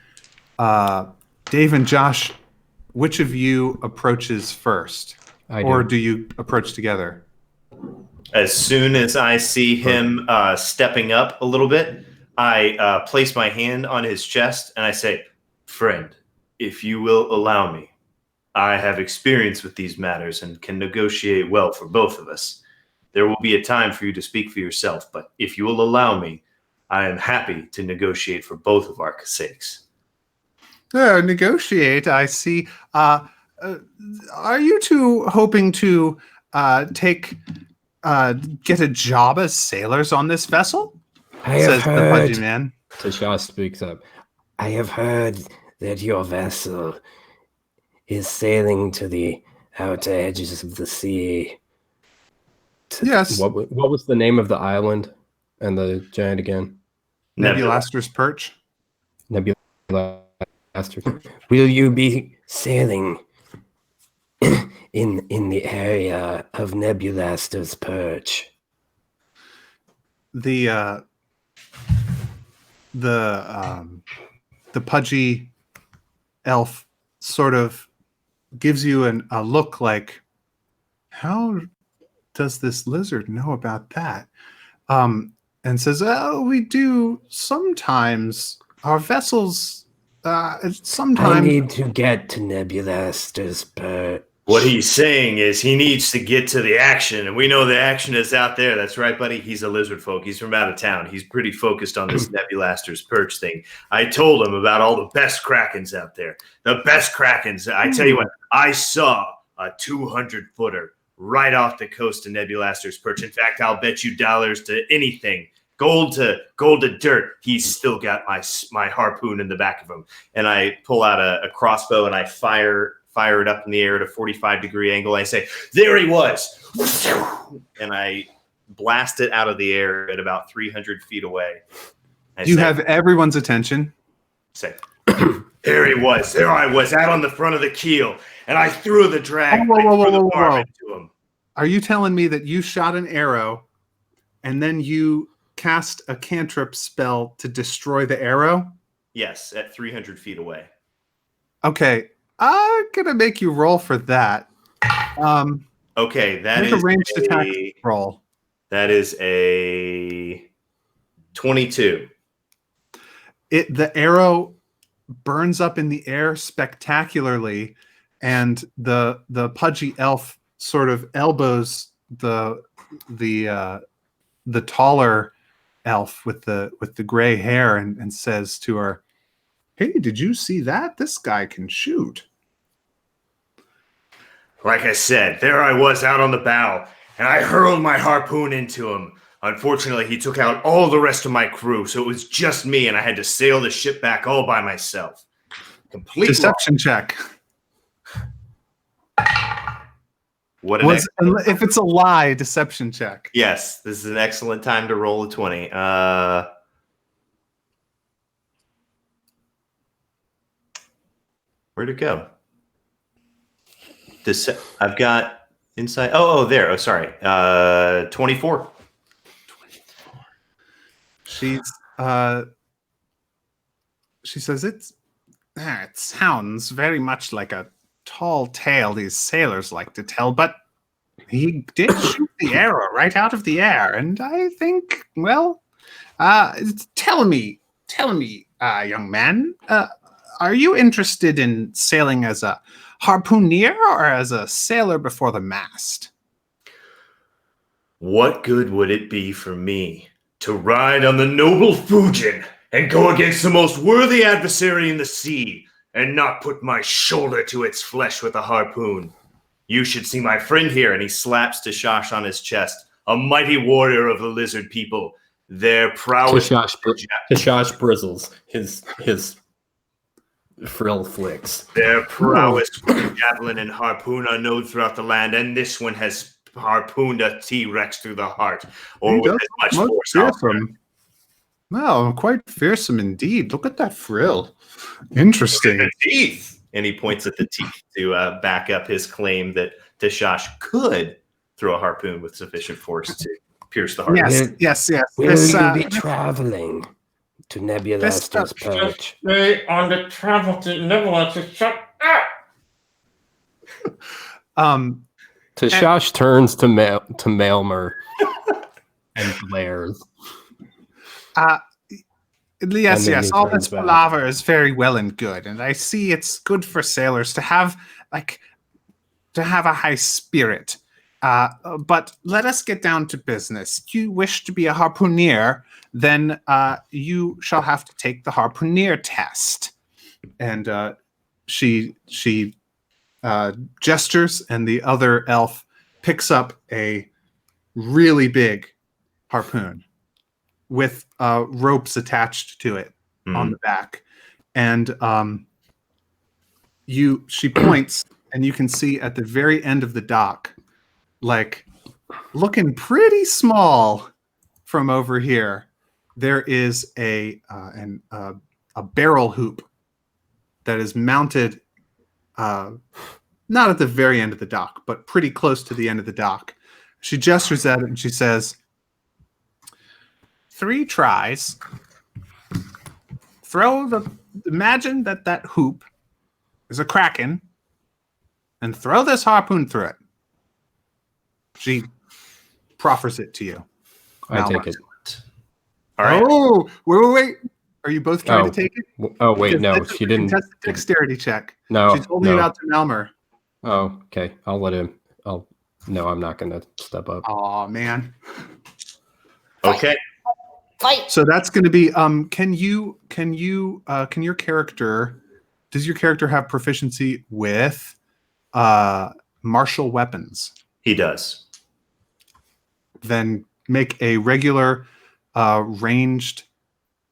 Dave and Josh, which of you approaches first, or do you approach together? As soon as I see him stepping up a little bit, I place my hand on his chest and I say, "Friend, if you will allow me, I have experience with these matters and can negotiate well for both of us. There will be a time for you to speak for yourself, but if you will allow me, I am happy to negotiate for both of our sakes." Negotiate, I see. Are you two hoping to get a job as sailors on this vessel? Says the pudgy man. Tashash speaks up. I have heard that your vessel is sailing to the outer edges of the sea. Yes. What was the name of the island and the giant again? Nebulaster's Perch. Nebulaster. Will you be sailing in the area of Nebulaster's Perch? The pudgy elf sort of gives you a look like, how does this lizard know about that? And says, "Oh, we do sometimes. Our vessels sometimes." I need to get to Nebulaster's Perch. What he's saying is he needs to get to the action, and we know the action is out there. That's right, buddy. He's a lizard folk. He's from out of town. He's pretty focused on this Nebulaster's Perch thing. I told him about all the best Krakens out there. The best Krakens. I tell you what, I saw a 200-footer right off the coast of Nebulaster's Perch. In fact, I'll bet you dollars to anything. Gold to dirt. He's still got my harpoon in the back of him. And I pull out a crossbow and I fire it up in the air at a 45-degree angle. I say, "There he was." And I blast it out of the air at about 300 feet away. You have everyone's attention. Say, "There he was. There I was out on the front of the keel. And I threw the drag Whoa. into him." Are you telling me that you shot an arrow and then you cast a cantrip spell to destroy the arrow? Yes, at 300 feet away. Okay. I'm going to make you roll for that. Okay, that make is a ranged attack roll. That is a 22. The arrow burns up in the air spectacularly, and the pudgy elf sort of elbows the taller elf with the gray hair and says to her, "Hey, did you see that? This guy can shoot." Like I said, there I was out on the bow, and I hurled my harpoon into him. Unfortunately, he took out all the rest of my crew, so it was just me, and I had to sail the ship back all by myself. Complete Deception check. If it's a lie, deception check. Yes, this is an excellent time to roll a 20. Where'd it go? I've got inside. Oh, there. Oh, sorry. 24. She says it sounds very much like a tall tale these sailors like to tell, but he did shoot the arrow right out of the air, and I think, well, tell me, young man, are you interested in sailing as a harpooner or as a sailor before the mast? What good would it be for me to ride on the noble Fujin and go against the most worthy adversary in the sea and not put my shoulder to its flesh with a harpoon? You should see my friend here, and he slaps Tashash on his chest, a mighty warrior of the lizard people. Their prowess. Tashash bristles. His frill flicks. Their prowess with javelin and harpoon are known throughout the land, and this one has harpooned a T-Rex through the heart, or with as much force. Well, quite fearsome indeed. Look at that frill. Interesting. The teeth. And he points at the teeth to back up his claim that Tashash could throw a harpoon with sufficient force to pierce the heart. Yes. Will This, you be traveling to Nebulaster's perch? Stay on the travel to Nebula. Shut up. Tashash turns to Mailmer and glares. Yes, And then yes. he All turns this back. palaver is very well and good, and I see it's good for sailors to have a high spirit. But let us get down to business. If you wish to be a harpooner, then you shall have to take the harpooner test. And she gestures, and the other elf picks up a really big harpoon with ropes attached to it on the back, and she points, and you can see at the very end of the dock, like looking pretty small from over here, there is a barrel hoop that is mounted, not at the very end of the dock, but pretty close to the end of the dock. She gestures at it and she says, 3 tries. Imagine that hoop is a kraken, and throw this harpoon through it. She proffers it to you. I take it. All right. Oh, wait. Are you both trying to take it? Oh, wait, Because no, this is she a didn't. contested dexterity check. No, She's holding it out to Malmer. Oh, okay. I'll let him. No, I'm not going to step up. Oh man. Okay. Fight. So that's going to be. Can your character? Does your character have proficiency with martial weapons? He does. Then make a regular ranged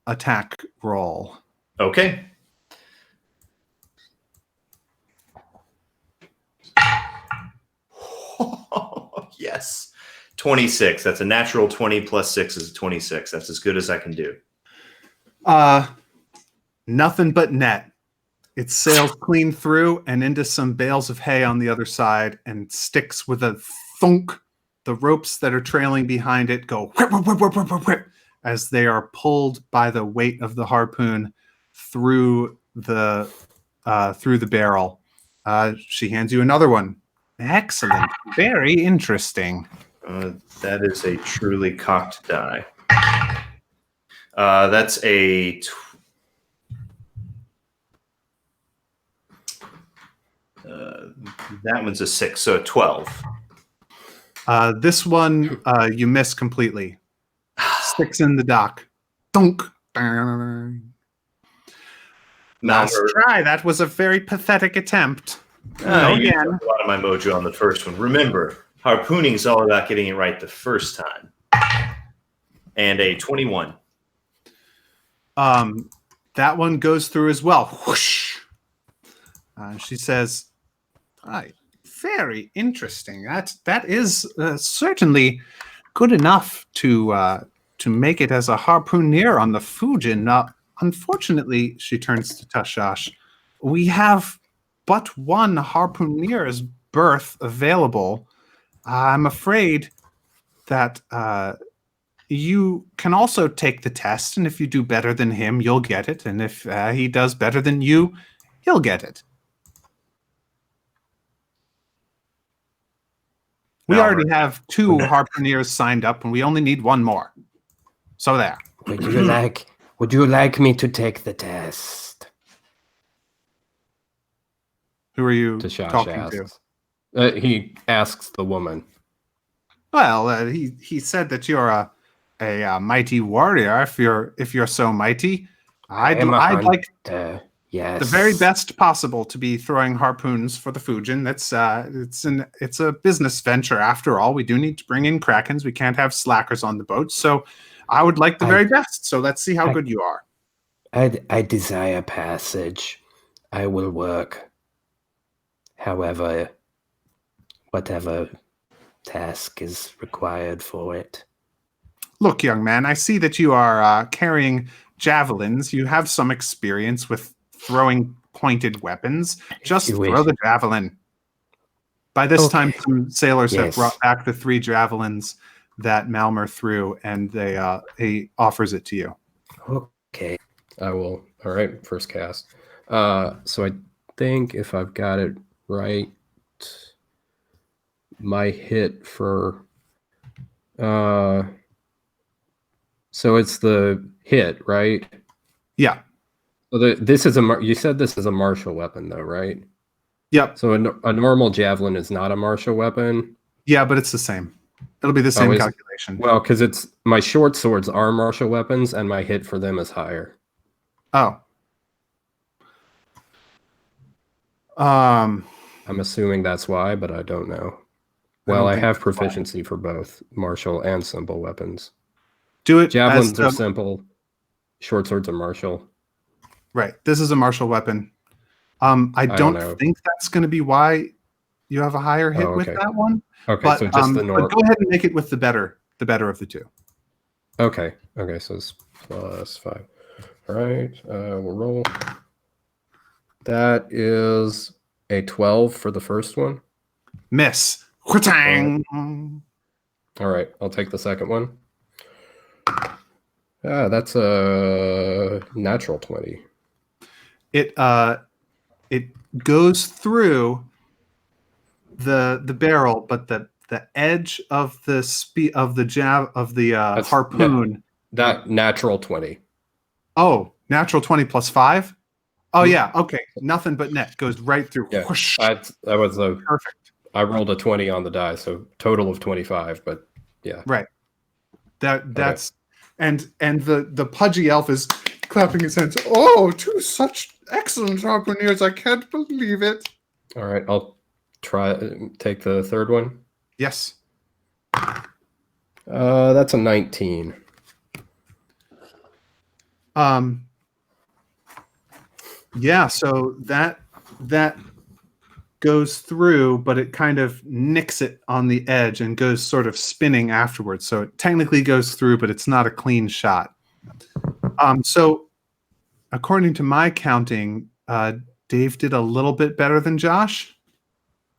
attack roll. Okay. Yes. 26. That's a natural 20 plus 6 is a 26. That's as good as I can do. Nothing but net. It sails clean through and into some bales of hay on the other side and sticks with a thunk. The ropes that are trailing behind it go whip, whip, whip, whip, whip, whip, whip, as they are pulled by the weight of the harpoon through the barrel. She hands you another one. Excellent. Very interesting. That is a truly cocked die. That's a... that one's a 6, so a 12. This one you miss completely. Sticks in the dock. Dunk. Last Malmer, try. That was a very pathetic attempt. you used up a lot of my mojo on the first one. Remember, harpooning is all about getting it right the first time. And a 21. That one goes through as well. Whoosh. She says, very interesting. That is certainly good enough to make it as a harpooner on the Fujin. Unfortunately, she turns to Tashash. We have but one harpooner's berth available. I'm afraid that you can also take the test, and if you do better than him, you'll get it. And if he does better than you, he'll get it. We already have 2 harpooneers signed up, and we only need 1 more. So there. Would you like me to take the test? Who are you Tashash talking asks. to? He asks the woman. Well, he said that you're a mighty warrior. If you're so mighty, I'd like yes. the very best possible to be throwing harpoons for the Fujin. It's a business venture after all. We do need to bring in krakens. We can't have slackers on the boat. So I would like the very best. So let's see how good you are. I desire passage. I will work. However, whatever task is required for it. Look, young man, I see that you are carrying javelins. You have some experience with throwing pointed weapons. Just you throw wish. the javelin. By this time, Okay. some sailors have Yes. brought back the 3 javelins that Malmer threw, and he offers it to you. Okay. I will. All right, first cast. So I think if I've got it right, my hit for so it's the hit, right? Yeah. So this is you said this is a martial weapon though, right? Yep. So a normal javelin is not a martial weapon. Yeah, but it's the same. It'll be the same is it? calculation. Well, because it's my short swords are martial weapons, and my hit for them is higher. Oh. I'm assuming that's why, but I don't know. Well, I have proficiency for both martial and simple weapons. Do it. Javelins are simple. Short swords are martial. Right. This is a martial weapon. I don't think that's going to be why you have a higher hit with that one. Okay, but, so just the normal. But go ahead and make it with the better of the two. Okay. Okay, so it's +5. All right. We'll roll. That is a 12 for the first one. Miss. All right. I'll take the second one. That's a natural 20. It goes through the barrel, but the edge of the harpoon. That natural 20. Oh, natural 20 plus 5. Oh yeah, okay. Nothing but net goes right through. Yeah, that was perfect. I rolled a 20 on the die, so total of 25. But yeah, right. That's and the pudgy elf is clapping his hands. Oh, 2 such excellent harpooneers! I can't believe it. All right, I'll take the third one. Yes. That's a 19. Yeah, so that goes through, but it kind of nicks it on the edge and goes sort of spinning afterwards. So it technically goes through, but it's not a clean shot. So according to my counting, Dave did a little bit better than Josh.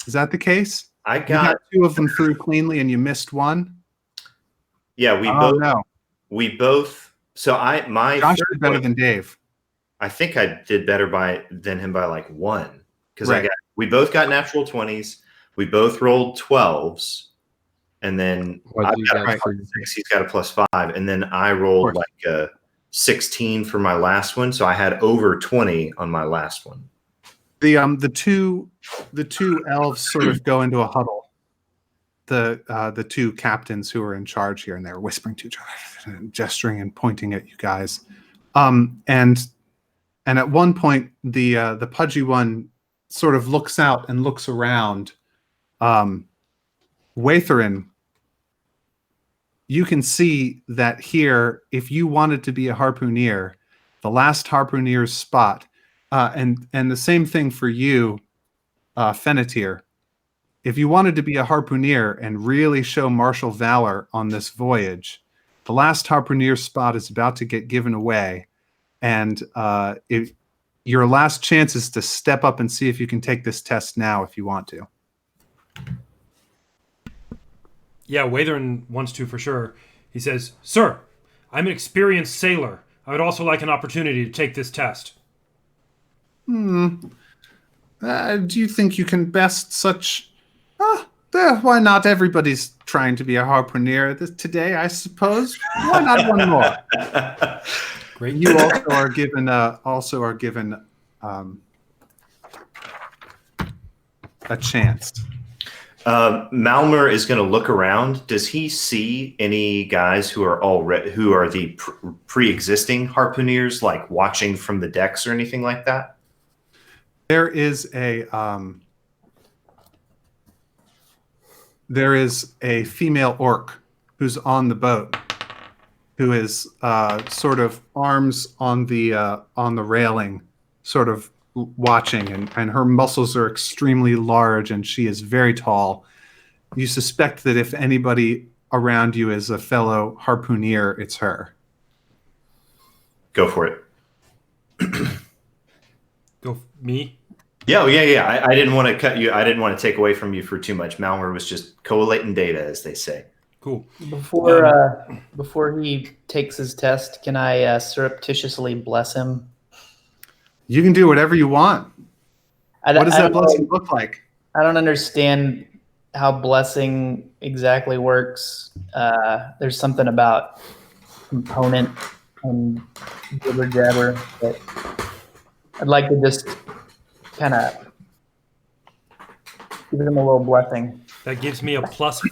Is that the case? I you got 2 of them through cleanly, and you missed 1. Yeah, we both. So my Josh did better than Dave. I think I did better than him by like 1 because we both got natural 20s. We both rolled 12s, and then I've got a +6. He's got a +5, and then I rolled like a 16 for my last one, so I had over 20 on my last one. The two elves sort of go into a huddle. The 2 captains who are in charge here, and they're whispering to each other, and gesturing and pointing at you guys. And at one point, the pudgy one sort of looks out and looks around. Watherin, you can see that here, if you wanted to be a harpooneer, the last harpooneer's spot, and the same thing for you, Fennetir. If you wanted to be a harpooneer and really show martial valor on this voyage, the last harpooneer spot is about to get given away. And your last chance is to step up and see if you can take this test now if you want to. Yeah, Watherin wants to for sure. He says, "Sir, I'm an experienced sailor. I would also like an opportunity to take this test." Do you think you can best such... why not? Everybody's trying to be a harpooneer today, I suppose. Why not one more? Great. You also are given a chance. Malmer is going to look around. Does he see any guys who are the pre-existing harpooneers, like watching from the decks or anything like that? There is a female orc who's on the boat, who is sort of arms on the railing, sort of watching, and her muscles are extremely large, and she is very tall. You suspect that if anybody around you as a fellow harpooner, it's her. Go for it. Me? Yeah. I didn't want to cut you. I didn't want to take away from you for too much. Malmer was just collating data, as they say. Cool. Before he takes his test, can I surreptitiously bless him? You can do whatever you want. What does I that don't blessing know. look like? I don't understand how blessing exactly works. There's something about component and jibber jabber that I'd like to just kind of give them a little blessing. That gives me a plus D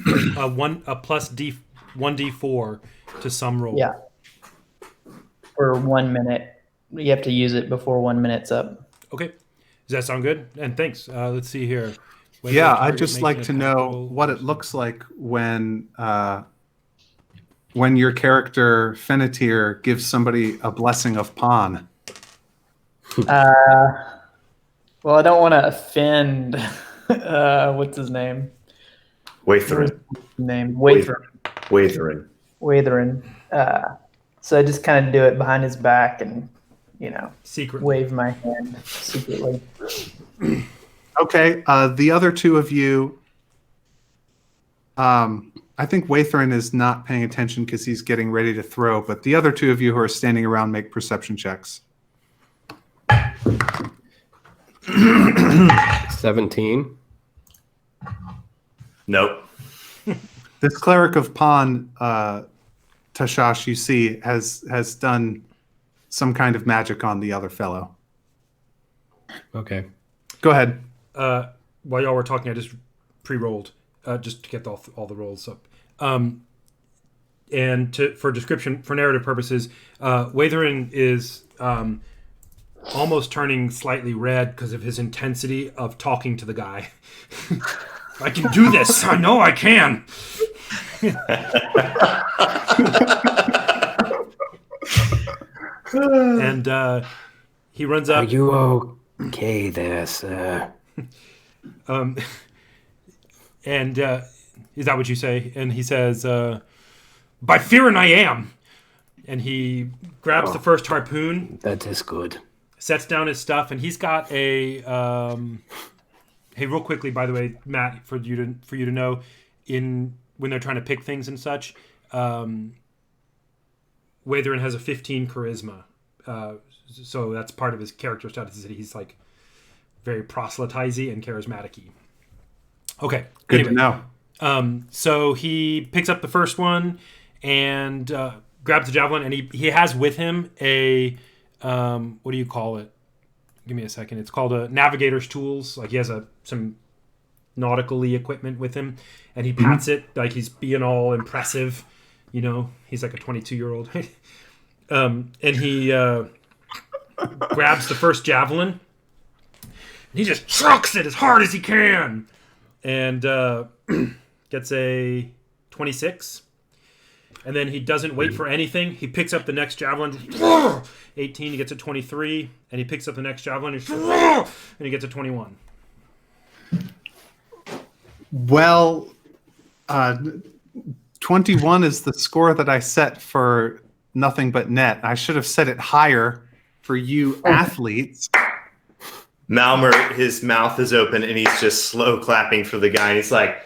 1d4 to some roll. Yeah. For 1 minute. You have to use it before 1 minute's up. Okay. Does that sound good? And thanks. Let's see here. Yeah, I'd just like to know what it looks like when your character Fennetir gives somebody a blessing of pawn. Well, I don't want to offend. What's his name? Watherin. Watherin. So I just kind of do it behind his back and, secretly wave my hand secretly. Okay, the other two of you, I think Watherin is not paying attention because he's getting ready to throw, but the other two of you who are standing around make perception checks. 17. Nope. This cleric of pawn, Tashash, you see, has done some kind of magic on the other fellow. Okay. Go ahead. While y'all were talking, I just pre-rolled just to get all the rolls up. And for description, for narrative purposes, Watherin is almost turning slightly red because of his intensity of talking to the guy. I can do this. I know I can. And he runs up. Are you okay there, sir? And is that what you say? And he says, by fearing I am. And he grabs the first harpoon. That is good. Sets down his stuff, and he's got a. Hey, real quickly, by the way, Matt, for you to know, when they're trying to pick things and such, Watherin has a 15 charisma, so that's part of his character status. Is that he's like very proselytizing and charismatic-y. Okay, good anyway, to know. So he picks up the first one and grabs the javelin, and he has with him a. What do you call it? Give me a second. It's called a navigator's tools. Like he has some nautical-y equipment with him, and he pats it like he's being all impressive. He's like a 22-year-old. And he grabs the first javelin, and he just chucks it as hard as he can, and gets a 26. And then he doesn't wait for anything. He picks up the next javelin. 18, he gets a 23. And he picks up the next javelin. And he gets a 21. Well, 21 is the score that I set for nothing but net. I should have set it higher for you athletes. Malmer, his mouth is open and he's just slow clapping for the guy. And he's like,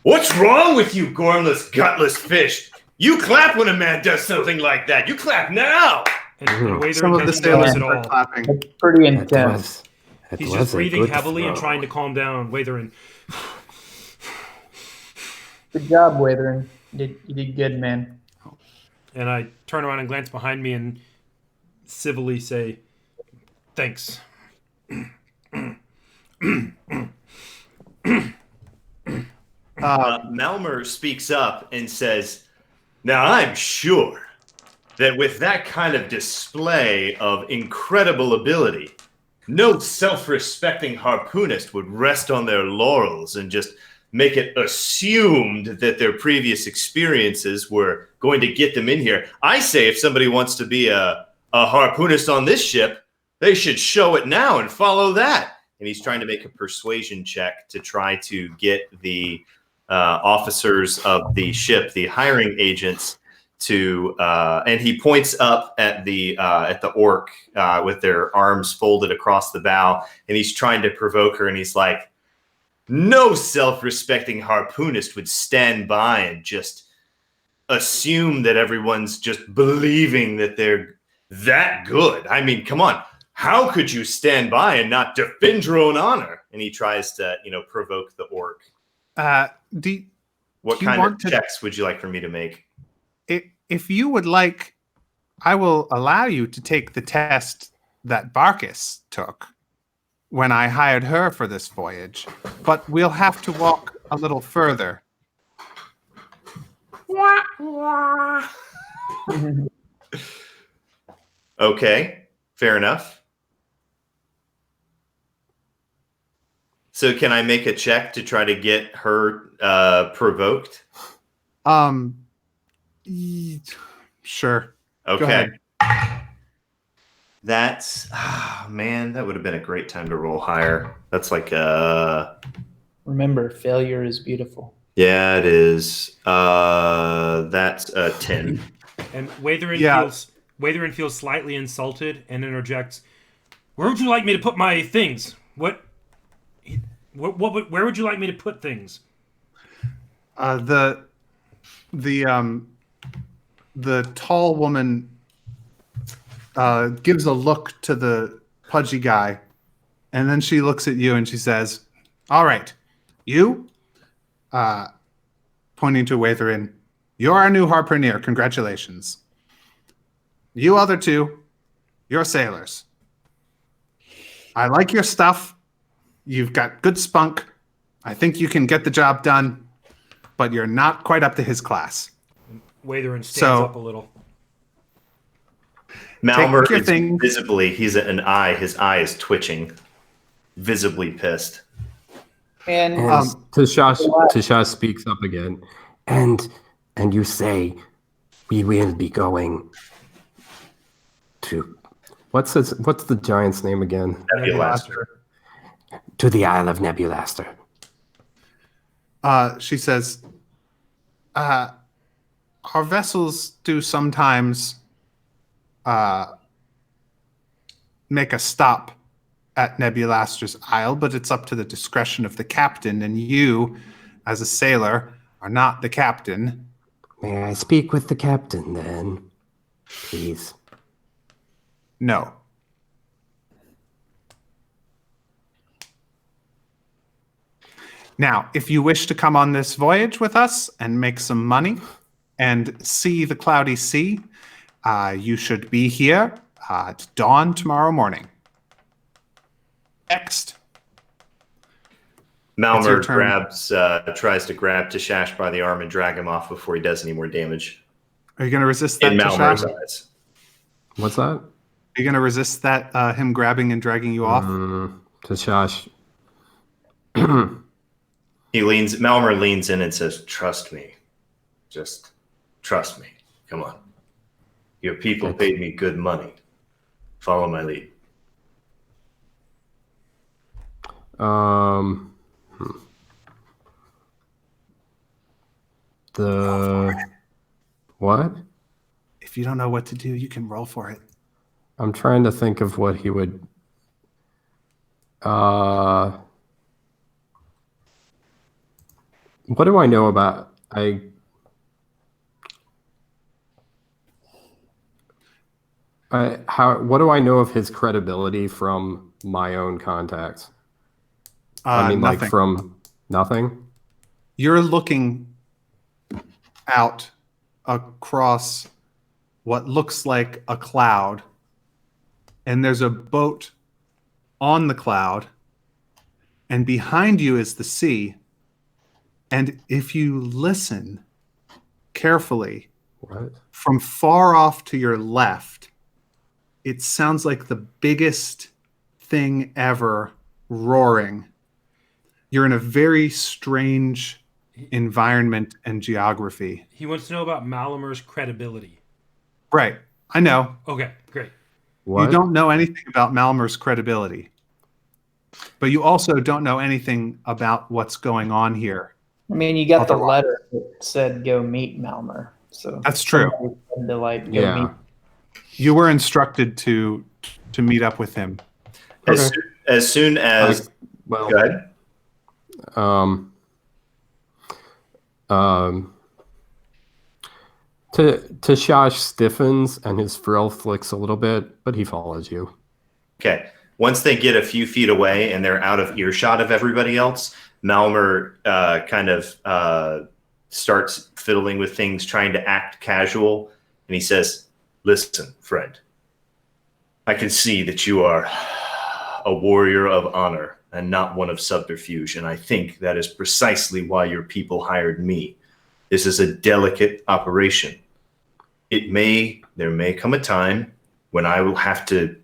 "What's wrong with you, gormless, gutless fish? You clap when a man does something like that. You clap now." And Watherin Some of the doesn't notice sailors at are all. clapping. It's pretty intense. He's just breathing heavily and trying to calm down. Watherin. Good job, Watherin. You did good, man. And I turn around and glance behind me and civilly say, "Thanks." Malmer speaks up and says, "Now I'm sure that with that kind of display of incredible ability, no self-respecting harpoonist would rest on their laurels and just make it assumed that their previous experiences were going to get them in here. I say if somebody wants to be a harpoonist on this ship, they should show it now and follow that." And he's trying to make a persuasion check to try to get the officers of the ship, the hiring agents, to and he points up at the orc with their arms folded across the bow, and he's trying to provoke her, and he's like, no self-respecting harpoonist would stand by and just assume that everyone's just believing that they're that good. I mean, come on. How could you stand by and not defend your own honor? And he tries to, provoke the orc. What kind of checks would you like for me to make? If you would like, I will allow you to take the test that Barkis took when I hired her for this voyage, but we'll have to walk a little further. Okay, fair enough. So can I make a check to try to get her provoked? Sure. Okay. That's man, that would have been a great time to roll higher. That's like Remember, failure is beautiful. Yeah, it is. That's a 10. And Watherin feels slightly insulted and interjects, "Where would you like me to put my things? Where would you like me to put things?" The tall woman gives a look to the pudgy guy, and then she looks at you and she says, "All right, you," pointing to Watherin, "you're our new harpooner. Congratulations. You other two, you're sailors. I like your stuff. You've got good spunk. I think you can get the job done, but you're not quite up to his class." Watherin stands up a little. Malmer is visibly, he's an eye. His eye is twitching, visibly pissed. And Tashash speaks up again. And you say we will be going to What's the giant's name again? Nebulaster. To the Isle of Nebulaster. She says, our vessels do sometimes make a stop at Nebulaster's Isle, but it's up to the discretion of the captain, and you, as a sailor, are not the captain. May I speak with the captain, then? Please. No. Now, if you wish to come on this voyage with us and make some money and see the cloudy sea, you should be here at dawn tomorrow morning. Next. Malmer tries to grab Tashash by the arm and drag him off before he does any more damage. Are you going to resist that, in Malmer's Tashash? eyes. What's that? Are you going to resist that, him grabbing and dragging you off? Tashash. Malmer leans in and says, "Trust me. Just trust me. Come on. Your people paid me good money. Follow my lead." What? If you don't know what to do, you can roll for it. I'm trying to think of what he would. What do I know about? What do I know of his credibility from my own contacts? Nothing. Like from nothing? You're looking out across what looks like a cloud, and there's a boat on the cloud, and behind you is the sea. And if you listen carefully, What? from far off to your left, it sounds like the biggest thing ever roaring. You're in a very strange environment and geography. He wants to know about Malamer's credibility. Right. I know. Okay, great. What? You don't know anything about Malmer's credibility. But you also don't know anything about what's going on here. I mean, you got the Otherwise. letter that said go meet Malmer. So That's true. somebody said to like go Yeah. meet. You were instructed to meet up with him. As soon as Well, go ahead. Tashash stiffens and his frill flicks a little bit, but he follows you. Okay. Once they get a few feet away and they're out of earshot of everybody else, Malmer kind of starts fiddling with things, trying to act casual. And he says, "Listen, friend, I can see that you are a warrior of honor and not one of subterfuge. And I think that is precisely why your people hired me. This is a delicate operation. There may come a time when I will have to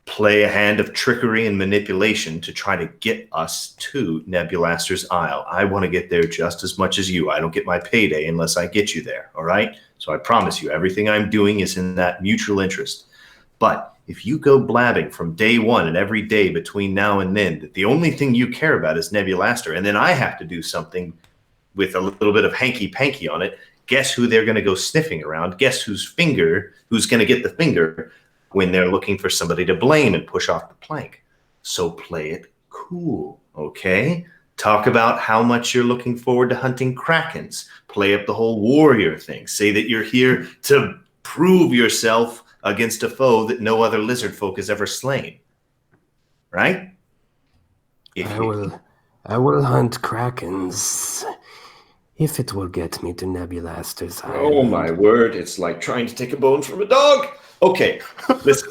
play a hand of trickery and manipulation to try to get us to Nebulaster's Isle. I want to get there just as much as you. I don't get my payday unless I get you there, all right? So I promise you, everything I'm doing is in that mutual interest. But if you go blabbing from day one and every day between now and then that the only thing you care about is Nebulaster, and then I have to do something with a little bit of hanky-panky on it, guess who they're going to go sniffing around? Guess who's going to get the finger when they're looking for somebody to blame and push off the plank? So play it cool, okay? Talk about how much you're looking forward to hunting krakens. Play up the whole warrior thing. Say that you're here to prove yourself against a foe that no other lizard folk has ever slain. Right? I will hunt krakens if it will get me to Nebulaster's Island. Oh my word, it's like trying to take a bone from a dog. Okay, listen.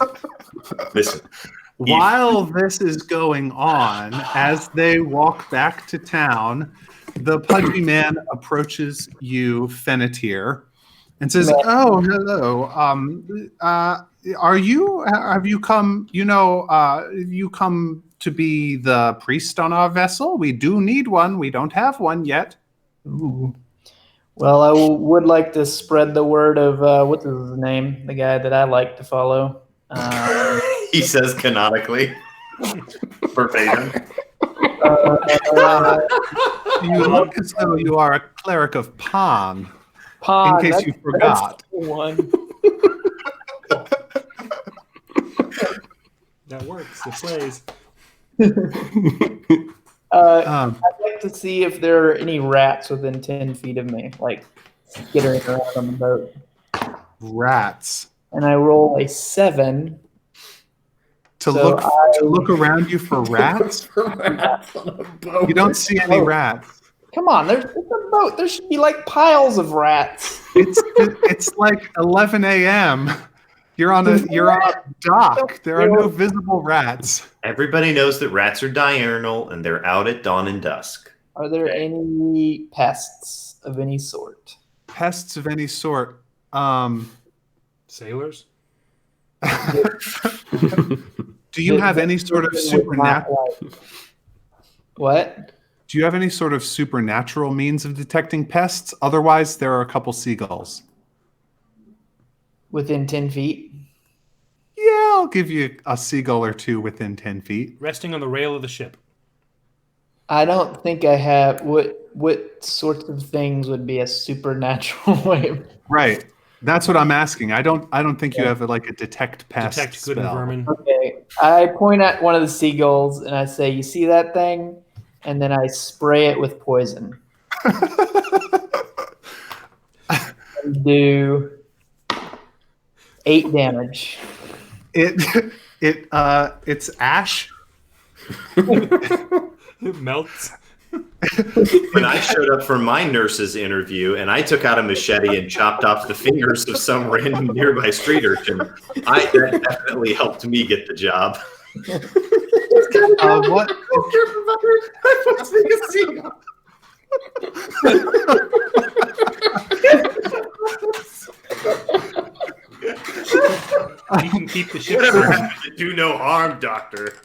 While this is going on, as they walk back to town, the pudgy man approaches you, Fennetir, and says, "Oh, hello. Have you come, you come to be the priest on our vessel? We do need one. We don't have one yet." Ooh. Well, I would like to spread the word of what's his name, the guy that I like to follow. He says canonically, verbatim. You look as though you are a cleric of Pan. Pond, In case you forgot. That's the one. That works. It plays. I'd like to see if there are any rats within 10 feet of me, like skittering around on the boat. Rats. And I roll a 7. To look around you for rats? You don't see any rats. Come on, it's a boat. There should be like piles of rats. It's like 11 a.m. You're on a dock. There are no visible rats. Everybody knows that rats are diurnal and they're out at dawn and dusk. Are there any pests of any sort? Pests of any sort. Sailors? Do you have any sort of supernatural? What? Do you have any sort of supernatural means of detecting pests? Otherwise, there are a couple seagulls. Within 10 feet? Yeah, I'll give you a seagull or two within 10 feet. Resting on the rail of the ship. I don't think I have. What sorts of things would be a supernatural way? Right. That's what I'm asking. I don't think you have a detect pest Detect good and spell. vermin. Okay. I point at one of the seagulls and I say, "You see that thing?" And then I spray it with poison. And do 8 damage. It's ash. It melts. When I showed up for my nurse's interview and I took out a machete and chopped off the fingers of some random nearby street urchin, that definitely helped me get the job. What? You can keep the ship. Whatever happened to do no harm, doctor?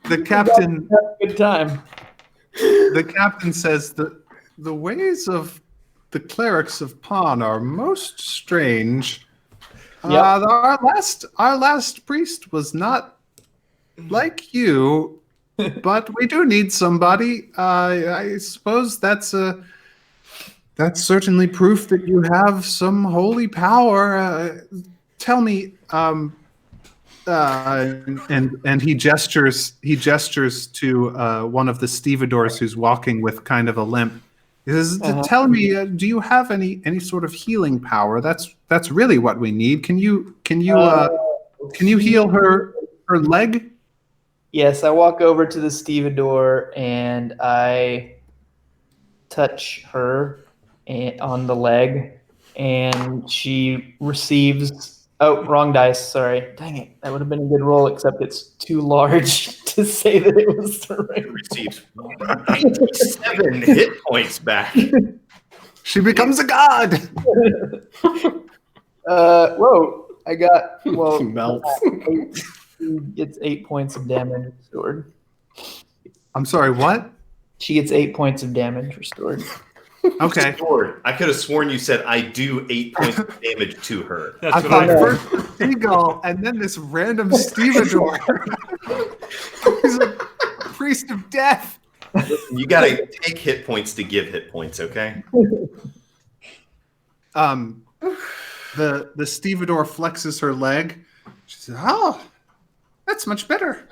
The captain. Good time. The captain says that the ways of the clerics of Pan are most strange. Yep. Our last priest was not like you. but we do need somebody. I suppose that's certainly proof that you have some holy power. Tell me, and he gestures to one of the stevedores who's walking with kind of a limp. He says, "Tell me, do you have any sort of healing power? That's really what we need. Can you heal her leg?" Yes, I walk over to the stevedore and I touch her on the leg, and she receives. Oh, wrong dice. Sorry. Dang it. That would have been a good roll, except it's too large to say that it was the right. Receives 197 hit points back. She becomes a god. Whoa. I got, well, She melts. she gets 8 points of damage restored. I'm sorry, what? She gets 8 points of damage restored. Okay. Sword. I could have sworn you said I do 8 points of damage to her. That's I what thought I heard. first the seagull and then this random stevedore. He's a priest of death. You got to take hit points to give hit points, okay? The stevedore flexes her leg. She says, "Oh, that's much better."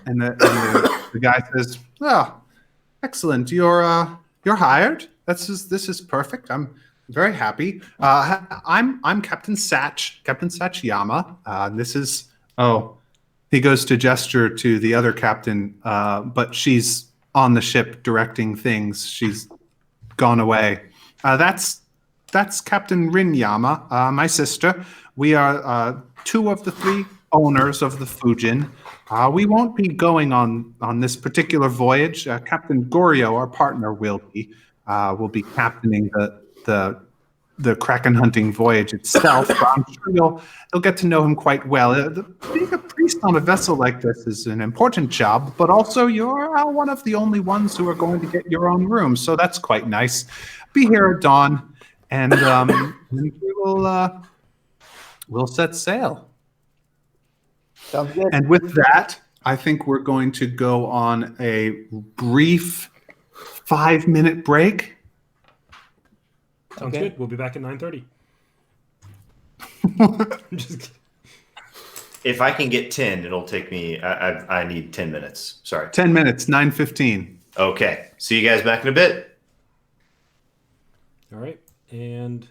And the guy says, "Oh, excellent. You're hired. This is perfect. I'm very happy. I'm Captain Satchiyama. This is He goes to gesture to the other captain, but she's on the ship directing things. She's gone away. That's Captain Rinyama, my sister. We are two of the three owners of the Fujin. We won't be going on this particular voyage. Captain Gorio, our partner, will be captaining the Kraken hunting voyage itself. But I'm sure you'll get to know him quite well. Being a priest on a vessel like this is an important job, but also you're one of the only ones who are going to get your own room, so that's quite nice. Be here at dawn, and we'll set sail." Sounds good. And with that, I think we're going to go on a brief 5-minute break. Sounds Okay. good. We'll be back at 9:30. Just kidding. If I can get 10, it'll take me. I need 10 minutes. Sorry. 10 minutes, 9:15. Okay. See you guys back in a bit. All right. And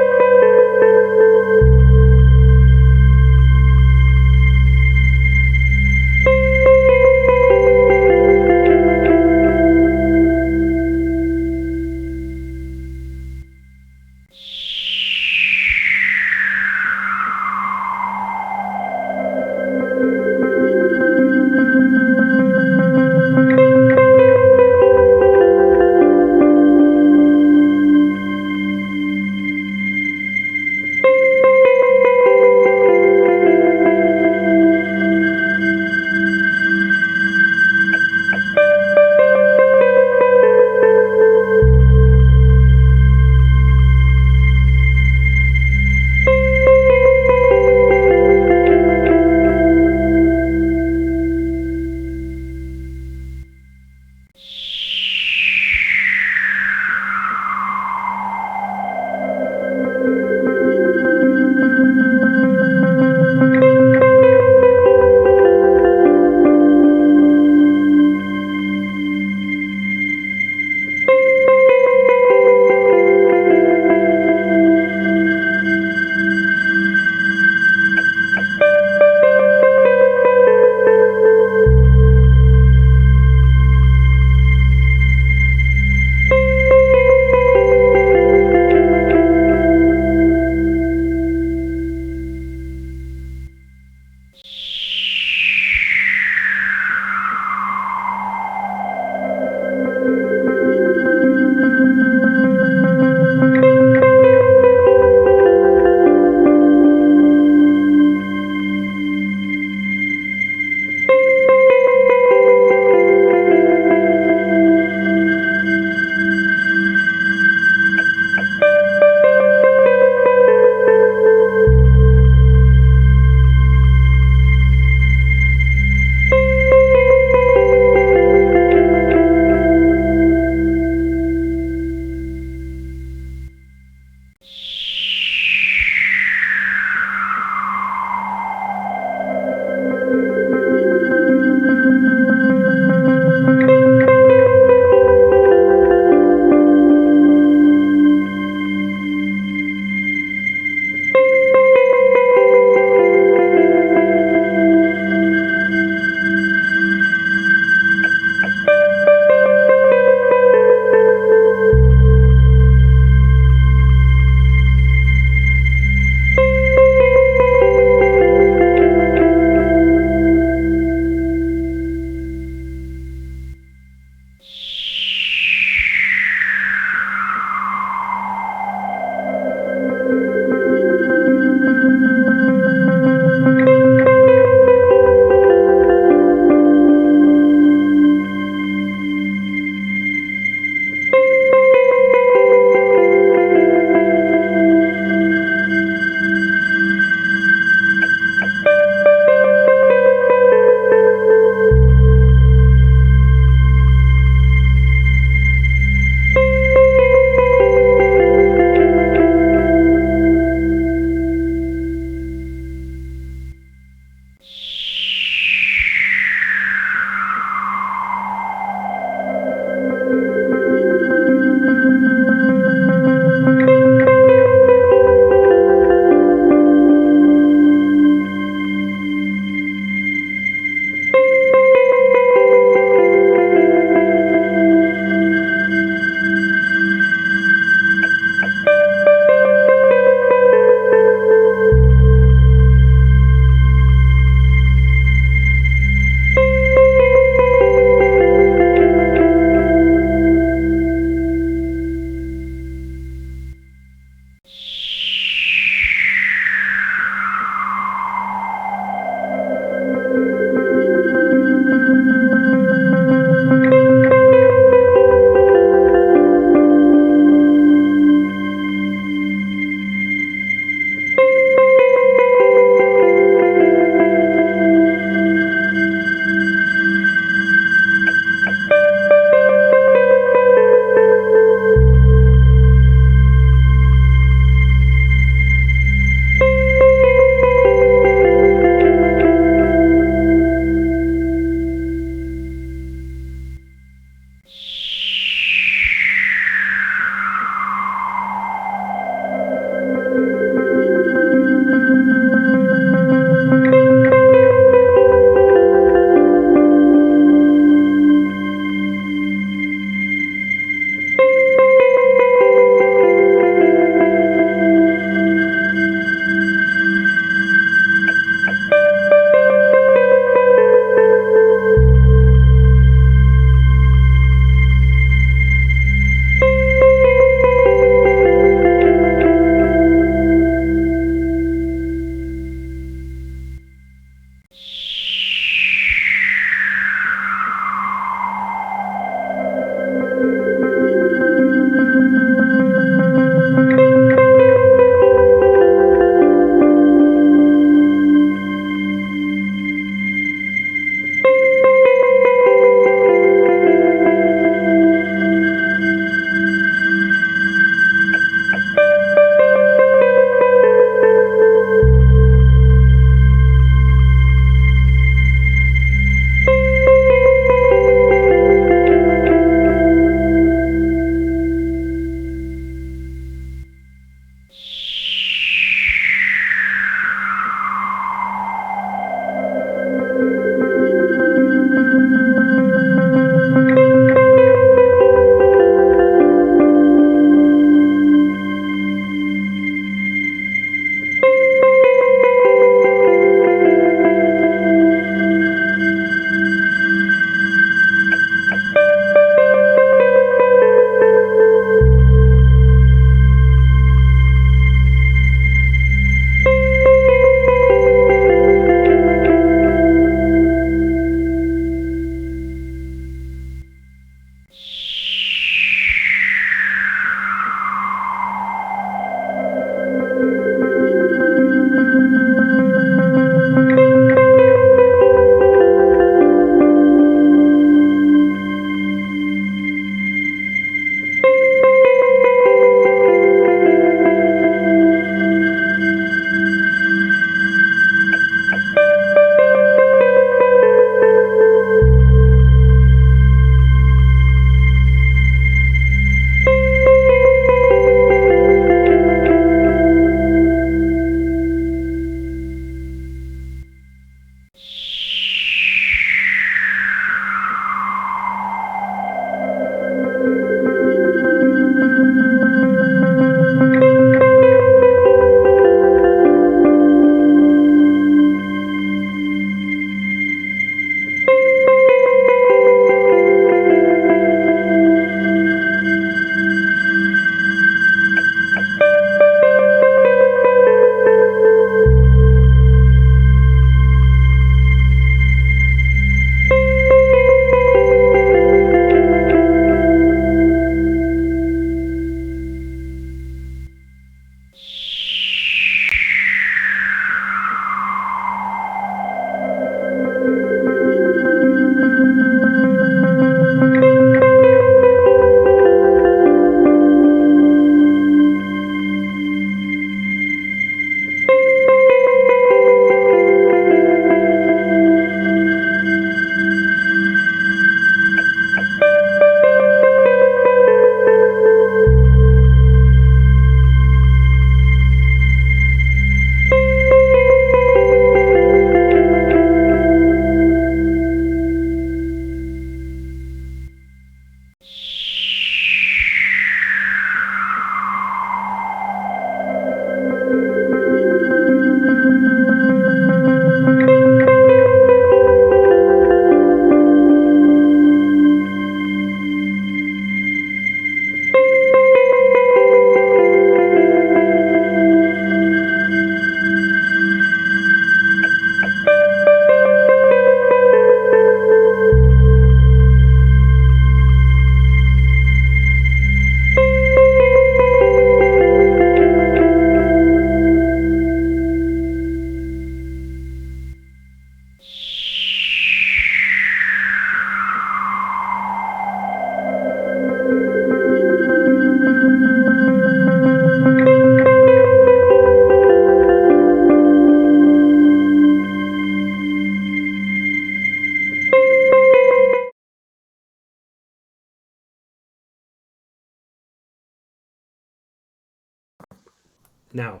now.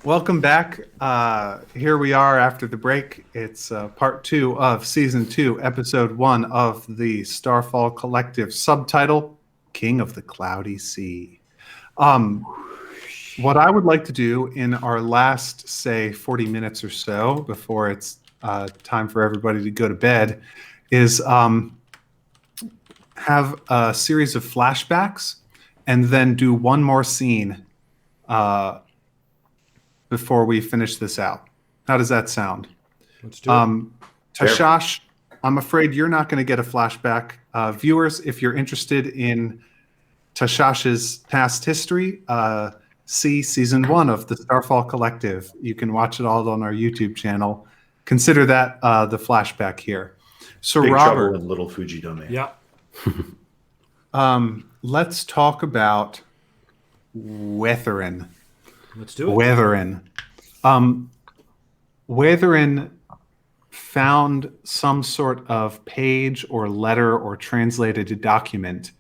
Welcome back. Here we are after the break. It's part 2 of season 2, episode 1 of the Starfall Collective, subtitle King of the Cloudy Sea. What I would like to do in our last, say, 40 minutes or so before it's time for everybody to go to bed is have a series of flashbacks and then do one more scene before we finish this out. How does that sound? Let's do it. Tashash, I'm afraid you're not going to get a flashback. Viewers, if you're interested in Tashash's past history, see season 1 of the Starfall Collective. You can watch it all on our YouTube channel. Consider that the flashback here. So Big Robert, Trouble in Little Fuji Domain. Yeah. let's talk about Weatherin. Let's do it. Weatherin. Weatherin found some sort of page or letter or translated document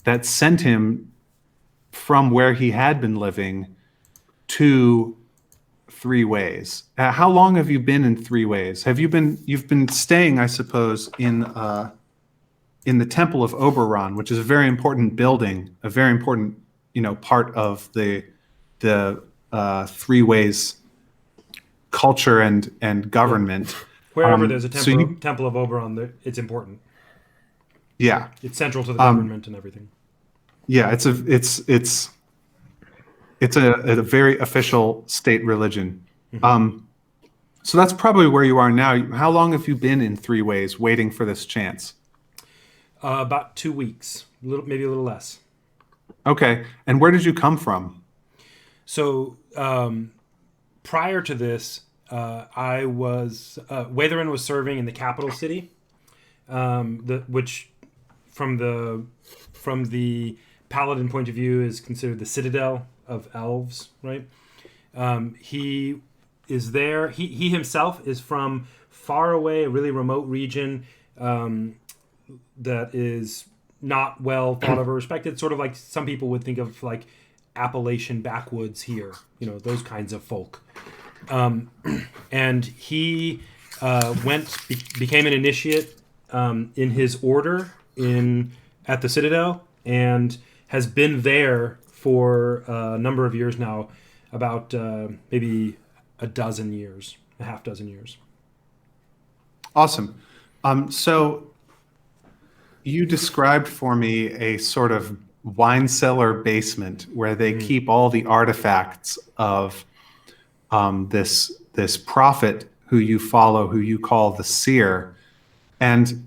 that sent him from where he had been living to Three Ways. How long have you been in Three Ways? You've been staying, I suppose, in the Temple of Oberon, which is a very important building, a very important, part of the Three Ways culture and government. Wherever there's a so temple of Oberon, it's important. Yeah, It's central to the government and everything. yeah, it's a very official state religion. So that's probably where you are now. How long have you been in Three Ways, waiting for this chance? About 2 weeks, maybe a little less. Okay, and where did you come from? So prior to this, Weatherin was serving in the capital city, which from the paladin point of view is considered the citadel of elves, right? He is there. He himself is from far away, a really remote region that is not well thought of or respected. Sort of like some people would think of like Appalachian backwoods here, those kinds of folk. And he became an initiate in his order at the Citadel, and has been there for a number of years now, about maybe a half dozen years. Awesome. So you described for me a sort of wine cellar basement where they keep all the artifacts of this prophet who you follow, who you call the seer. And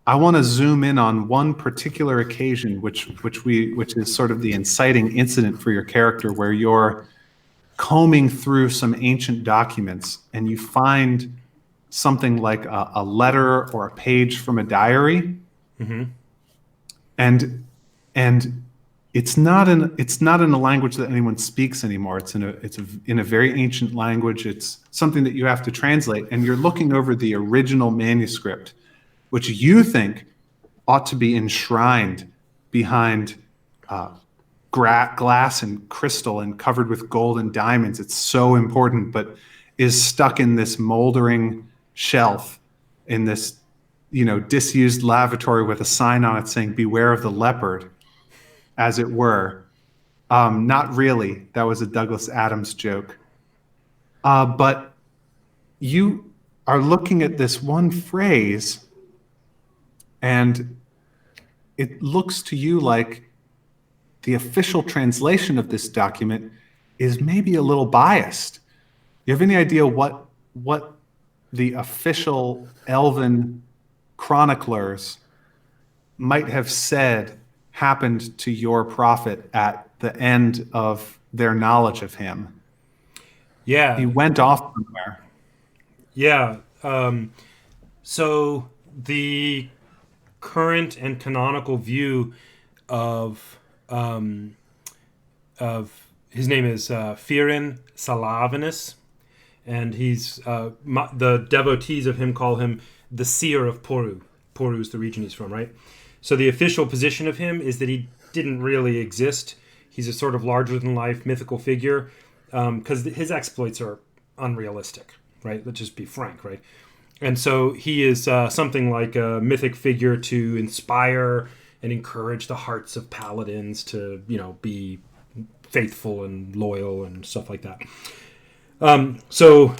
I want to zoom in on one particular occasion, which is sort of the inciting incident for your character, where you're combing through some ancient documents and you find something like a letter or a page from a diary. Mm-hmm. And it's not in a language that anyone speaks anymore. It's in a very ancient language. It's something that you have to translate, and you're looking over the original manuscript, which you think ought to be enshrined behind glass and crystal and covered with gold and diamonds. It's so important, but is stuck in this moldering shelf in this disused lavatory with a sign on it saying "Beware of the leopard," as it were. Not really. That was a Douglas Adams joke. But you are looking at this one phrase, and it looks to you like the official translation of this document is maybe a little biased. You have any idea what the official Elven chroniclers might have said happened to your prophet at the end of their knowledge of him? Yeah. He went off somewhere. Yeah. So the current and canonical view of his name is Firin Salavinus, and he's the devotees of him call him the seer of Poru. Poru is the region he's from, right? So the official position of him is that he didn't really exist. He's a sort of larger than life mythical figure because his exploits are unrealistic, right? Let's just be frank, right? And so he is something like a mythic figure to inspire and encourage the hearts of paladins to, be faithful and loyal and stuff like that. So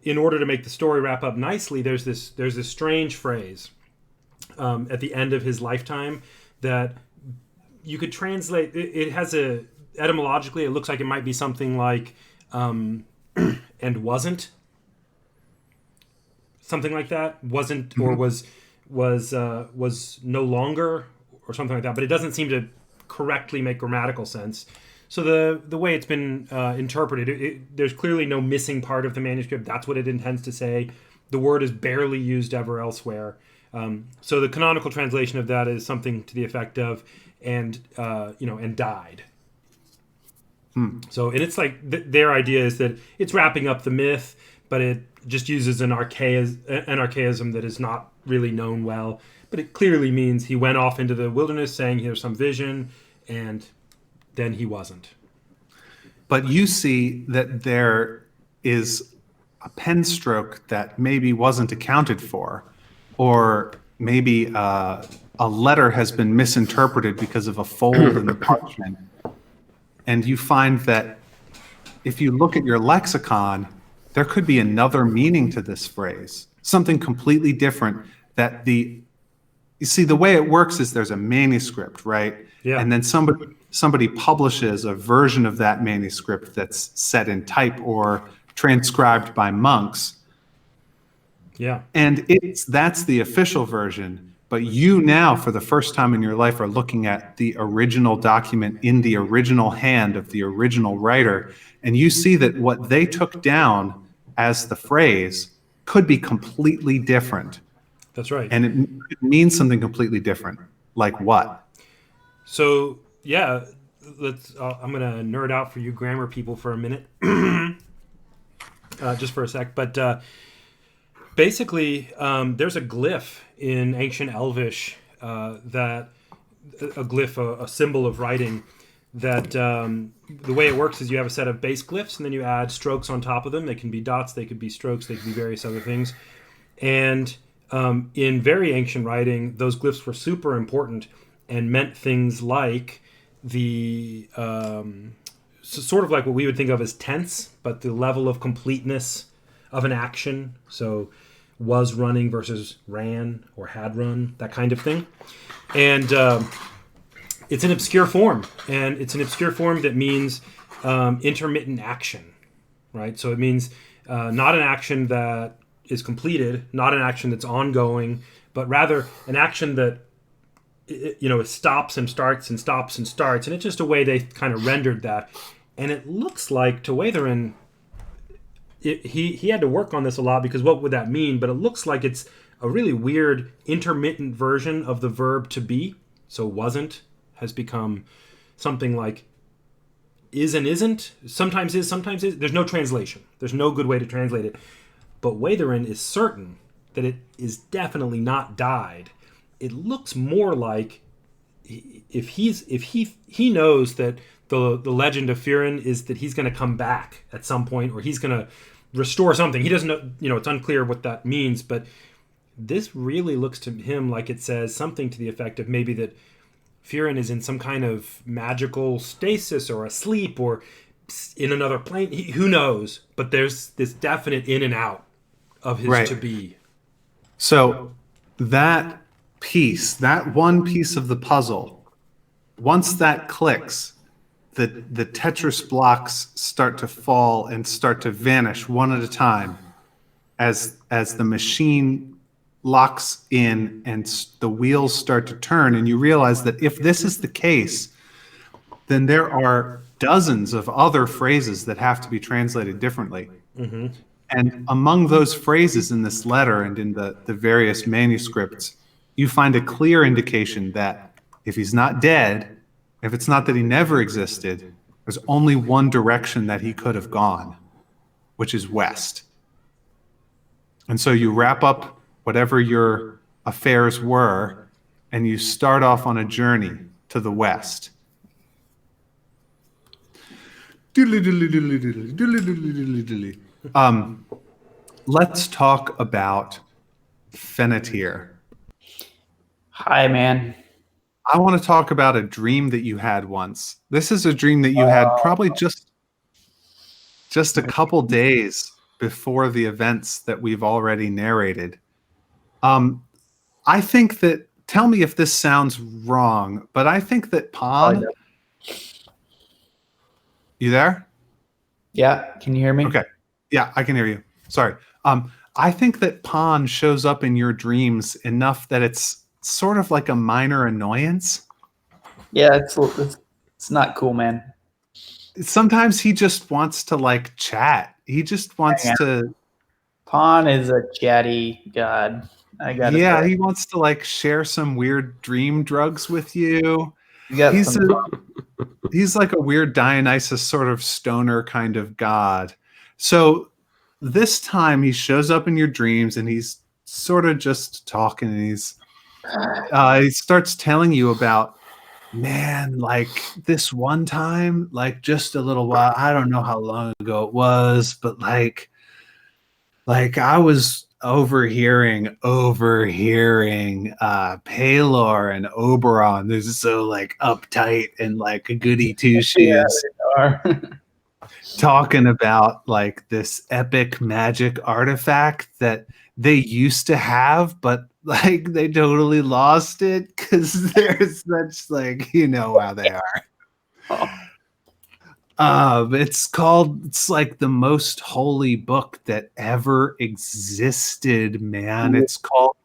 in order to make the story wrap up nicely, there's this strange phrase at the end of his lifetime that you could translate. It has etymologically, it looks like it might be something like and wasn't. Something like that, wasn't or was no longer, or something like that. But it doesn't seem to correctly make grammatical sense. So the way it's been interpreted, there's clearly no missing part of the manuscript. That's what it intends to say. The word is barely used ever elsewhere. So the canonical translation of that is something to the effect of and died. So, and it's like their idea is that it's wrapping up the myth, but it just uses an archaism that is not really known well. But it clearly means he went off into the wilderness saying he has some vision, and then he wasn't. But you see that there is a pen stroke that maybe wasn't accounted for, or maybe a letter has been misinterpreted because of a fold in the parchment. And you find that if you look at your lexicon, there could be another meaning to this phrase, something completely different. You see, the way it works is there's a manuscript, right? Yeah. And then somebody publishes a version of that manuscript that's set in type or transcribed by monks. Yeah. And that's the official version. But you now, for the first time in your life, are looking at the original document in the original hand of the original writer. And you see that what they took down as the phrase could be completely different. That's right. And it means something completely different. Like what? So, yeah, I'm going to nerd out for you grammar people for a minute. Just for a sec. But basically, there's a glyph in ancient Elvish a symbol of writing that the way it works is you have a set of base glyphs and then you add strokes on top of them. They can be dots, they could be strokes, they could be various other things. And in very ancient writing, those glyphs were super important and meant things like sort of like what we would think of as tense, but the level of completeness of an action. So was running versus ran or had run, that kind of thing. And it's an obscure form. And it's an obscure form that means intermittent action, right? So it means not an action that is completed, not an action that's ongoing, but rather an action that it stops and starts and stops and starts. And it's just a way they kind of rendered that. And it looks like to Watherin, he had to work on this a lot because what would that mean? But it looks like it's a really weird intermittent version of the verb to be. So wasn't has become something like is and isn't. Sometimes is, sometimes is. There's no translation. There's no good way to translate it. But Watherin is certain that it is definitely not died. It looks more like if he knows that the legend of Firin is that he's going to come back at some point, or he's going to restore something. He doesn't know, it's unclear what that means, but this really looks to him like it says something to the effect of maybe that Firin is in some kind of magical stasis or asleep or in another plane. Who knows? But there's this definite in and out of his to be. So that one piece of the puzzle, once that clicks, the Tetris blocks start to fall and start to vanish one at a time as the machine locks in and the wheels start to turn. And you realize that if this is the case, then there are dozens of other phrases that have to be translated differently. Mm-hmm. And among those phrases in this letter and in the various manuscripts, you find a clear indication that if he's not dead, if it's not that he never existed, there's only one direction that he could have gone, which is west. And so you wrap up whatever your affairs were, and you start off on a journey to the west. Let's talk about Fennetir. Hi, man. I want to talk about a dream that you had once. This is a dream that you had probably just a couple days before the events that we've already narrated. I think that, tell me if this sounds wrong, but I think that Pan, you there? Yeah, can you hear me? Okay. Yeah, I can hear you. Sorry. I think that Pan shows up in your dreams enough that it's sort of like a minor annoyance. Yeah, it's not cool, man. Sometimes he just wants to like chat. He just wants Hang to, Pawn is a chatty god. I gotta yeah, say, he wants to like share some weird dream drugs with you. you got He's some. he's like a weird Dionysus sort of stoner kind of god. So this time he shows up in your dreams and he's sort of just talking and he starts telling you about, man, like this one time, like just a little while, I don't know how long ago it was, but like I was overhearing Palor and Oberon. They're so like uptight and like a goody two shoes Are. talking about like this epic magic artifact that they used to have, but like they totally lost it because there's such like, you know how they are. It's like the most holy book that ever existed, man. It's called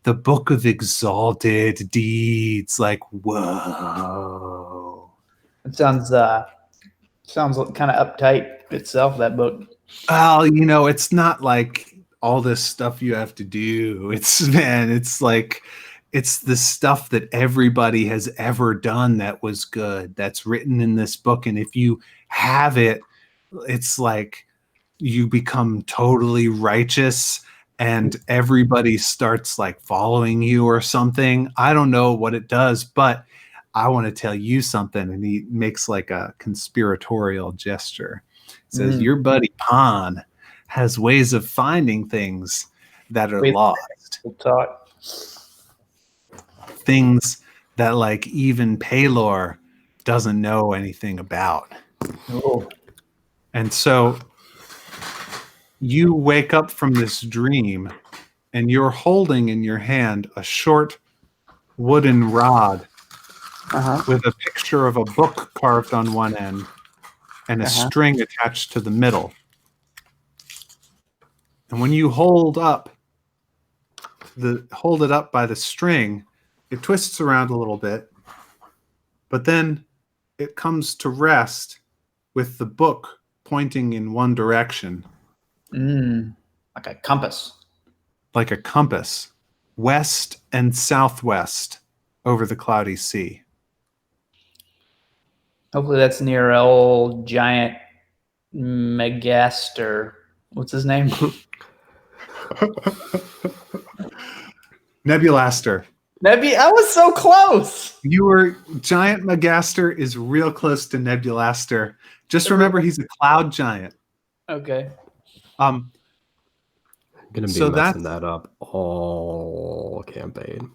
the Book of Exalted Deeds. Like, whoa. It sounds kind of uptight itself. That book. Well, you know, it's not like all this stuff you have to do. It's man, it's like it's the stuff that everybody has ever done that was good that's written in this book. And if you have it, it's like you become totally righteous and everybody starts like following you or something. I don't know what it does, but I want to tell you something. And he makes like a conspiratorial gesture. Says, your buddy Pan has ways of finding things that are lost. We'll talk. Things that like even Palor doesn't know anything about. Oh. And so you wake up from this dream and you're holding in your hand a short wooden rod with a picture of a book carved on one end and a string attached to the middle. And when you hold it up by the string, it twists around a little bit, but then it comes to rest with the book pointing in one direction. Like a compass. Like a compass, west and southwest over the cloudy sea. Hopefully that's near old giant Megaster. What's his name? Nebulaster. I was so close. Giant Megaster is real close to Nebulaster. Just remember he's a cloud giant. Okay. I'm gonna be messing that up all campaign.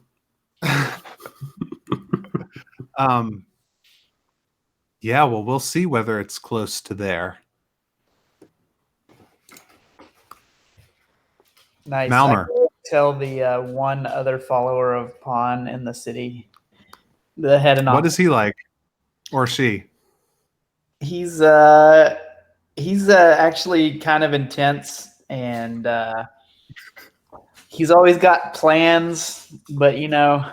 Yeah, well, we'll see whether it's close to there. Nice. Malmer. I could tell the one other follower of Pawn in the city. The head and What is he like? Or she? He's actually kind of intense, and he's always got plans, but you know,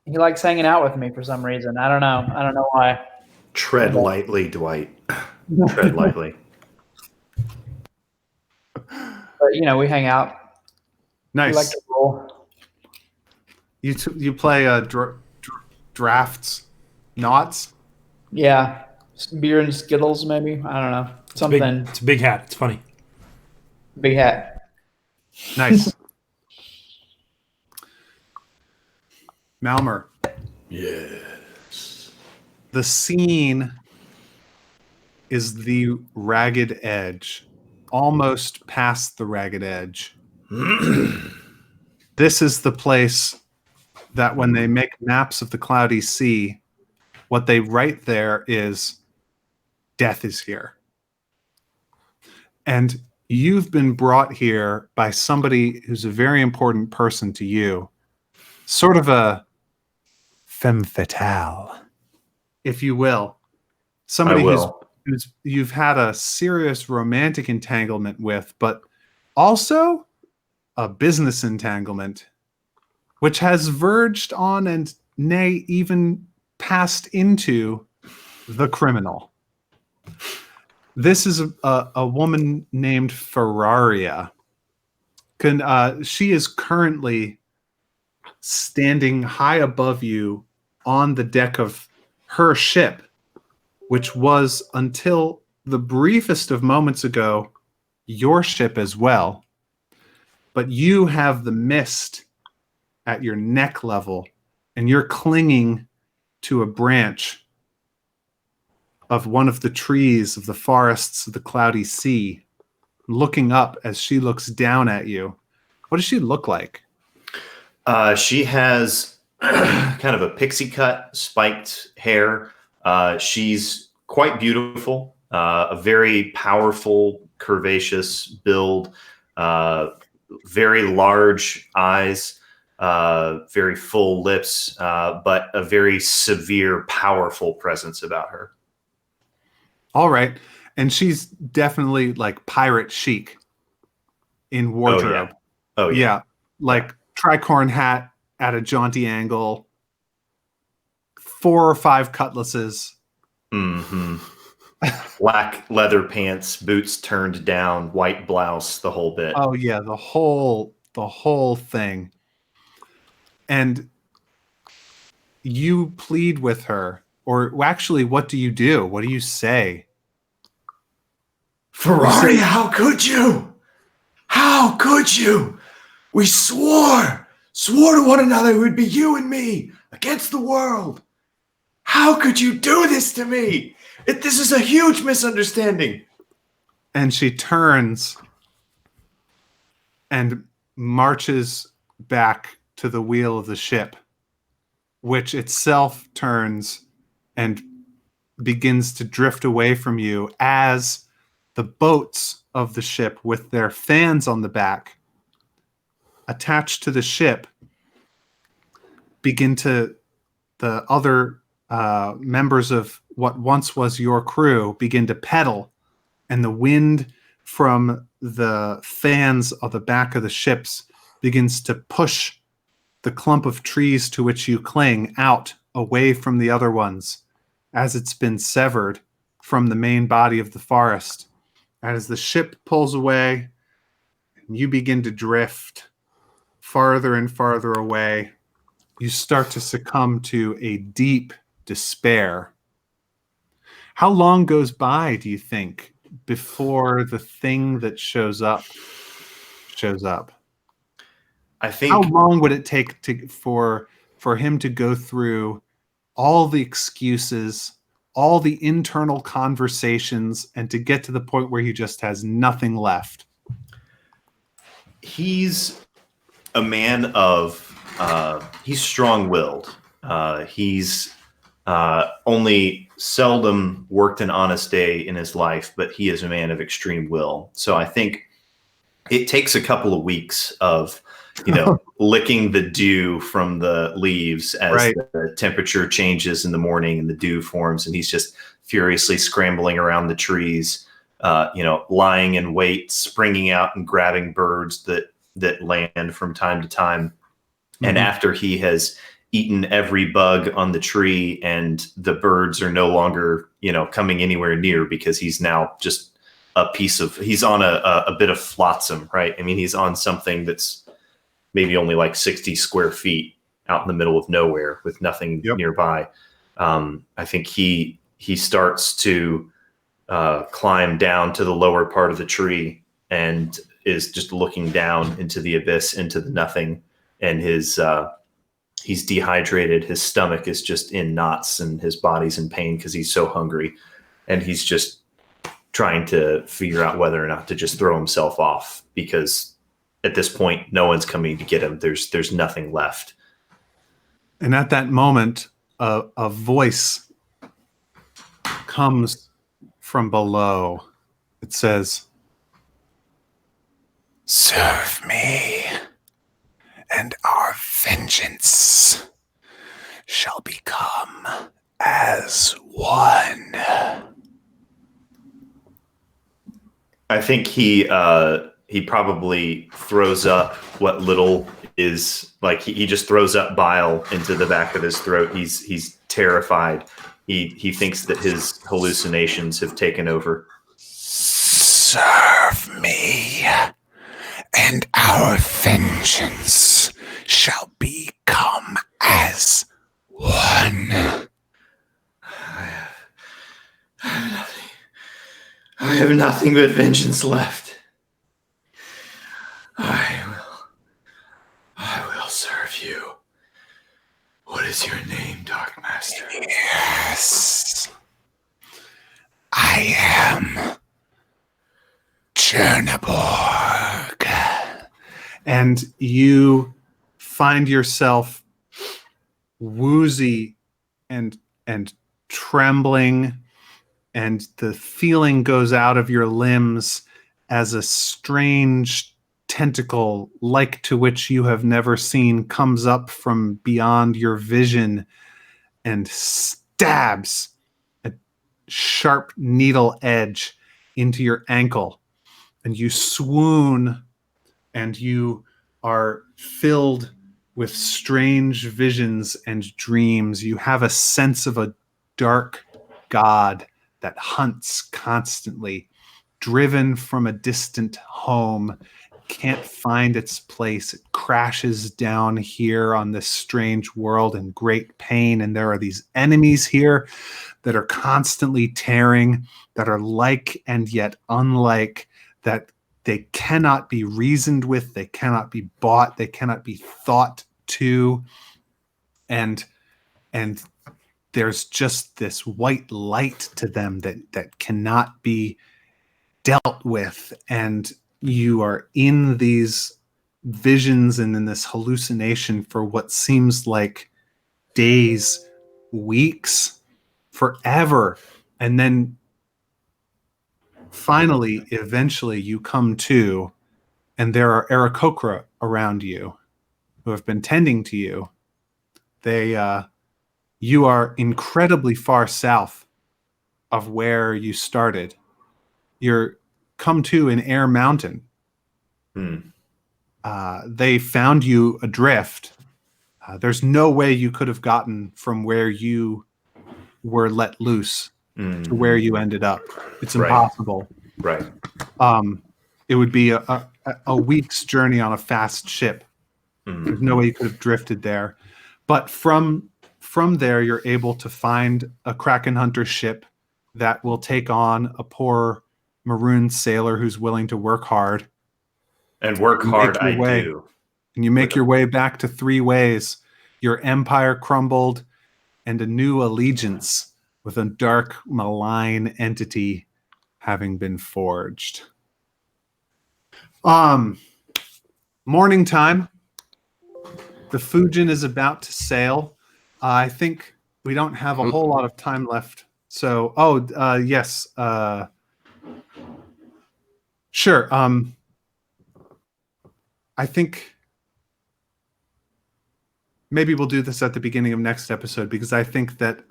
he likes hanging out with me for some reason. I don't know why. Tread lightly, Dwight. Tread lightly. But you know, we hang out. Nice. We like to roll. You play drafts, knots. Yeah, beer and Skittles, maybe. I don't know. Something. It's a big hat. It's funny. Big hat. Nice. Malmer. Yes. The scene is the ragged edge, almost past the ragged edge. This is the place that when they make maps of the cloudy sea, what they write there is death is here. And you've been brought here by somebody who's a very important person to you, sort of a femme fatale, if you will. Somebody who's you've had a serious romantic entanglement with, but also a business entanglement, which has verged on and nay, even passed into the criminal. This is a woman named Ferraria. She is currently standing high above you on the deck of her ship, which was, until the briefest of moments ago, your ship as well. But you have the mist at your neck level, and you're clinging to a branch of one of the trees of the forests of the cloudy sea, looking up as she looks down at you. What does she look like? She has kind of a pixie cut, spiked hair. She's quite beautiful, a very powerful, curvaceous build, very large eyes, very full lips, but a very severe, powerful presence about her. All right. And she's definitely like pirate chic in wardrobe. Oh, yeah. Yeah. Like tricorn hat at a jaunty angle, 4 or 5 cutlasses. Mm-hmm. Black leather pants, boots turned down, white blouse, the whole bit. Oh yeah, the whole thing. And you plead with her, or actually, what do you do? What do you say? Ferrari, how could you? How could you? We swore to one another it would be you and me against the world. How could you do this to me? This is a huge misunderstanding. And she turns and marches back to the wheel of the ship, which itself turns and begins to drift away from you as the boats of the ship, with their fans on the back attached to the ship, begin to, the other members of what once was your crew begin to pedal, and the wind from the fans of the back of the ships begins to push the clump of trees to which you cling out away from the other ones as it's been severed from the main body of the forest. As the ship pulls away, you begin to drift farther and farther away. You start to succumb to a deep despair. How long goes by, do you think, before the thing that shows up? I think. How long would it take for him to go through all the excuses, all the internal conversations, and to get to the point where he just has nothing left? He's a man of, he's strong-willed. He's only seldom worked an honest day in his life, but he is a man of extreme will. So I think it takes a couple of weeks of, licking the dew from the leaves as the temperature changes in the morning and the dew forms, and he's just furiously scrambling around the trees, lying in wait, springing out and grabbing birds that land from time to time. Mm-hmm. And after he has eaten every bug on the tree and the birds are no longer, coming anywhere near, because he's now just he's on a bit of flotsam, right? I mean, he's on something that's maybe only like 60 square feet out in the middle of nowhere with nothing nearby. I think he starts to climb down to the lower part of the tree and is just looking down into the abyss, into the nothing. And he's dehydrated. His stomach is just in knots and his body's in pain because he's so hungry. And he's just trying to figure out whether or not to just throw himself off, because at this point, no one's coming to get him. There's nothing left. And at that moment, a voice comes from below. It says, "Serve me, and our vengeance shall become as one." I think he probably throws up what little is like. He just throws up bile into the back of his throat. He's terrified. He thinks that his hallucinations have taken over. Serve me, and our vengeance shall become as one. I have nothing but vengeance left. I will serve you. What is your name, Dark Master? Yes, I am Chernaborg. And you find yourself woozy and trembling, and the feeling goes out of your limbs as a strange tentacle, like to which you have never seen, comes up from beyond your vision and stabs a sharp needle edge into your ankle. And you swoon, and you are filled with strange visions and dreams. You have a sense of a dark god that hunts constantly, driven from a distant home, can't find its place. It crashes down here on this strange world in great pain. And there are these enemies here that are constantly tearing, that are like and yet unlike, that they cannot be reasoned with, they cannot be bought, they cannot be thought to. And there's just this white light to them that cannot be dealt with. And you are in these visions and in this hallucination for what seems like days, weeks, forever. And then finally, eventually, you come to, and there are Aarakocra around you who have been tending to you. You are incredibly far south of where you started. You're come to in Air Mountain. They found you adrift. There's no way you could have gotten from where you were let loose to where you ended up. It's impossible. Right. It would be a week's journey on a fast ship. There's no way you could have drifted there. But from there, you're able to find a Kraken Hunter ship that will take on a poor maroon sailor who's willing to work hard. And work hard, I do. And you make your way back to Three Ways. Your empire crumbled, and a new allegiance with a dark, malign entity having been forged. Morning time. The Fujin is about to sail. I think we don't have a whole lot of time left. So, yes. Sure. I think maybe we'll do this at the beginning of next episode, because I think that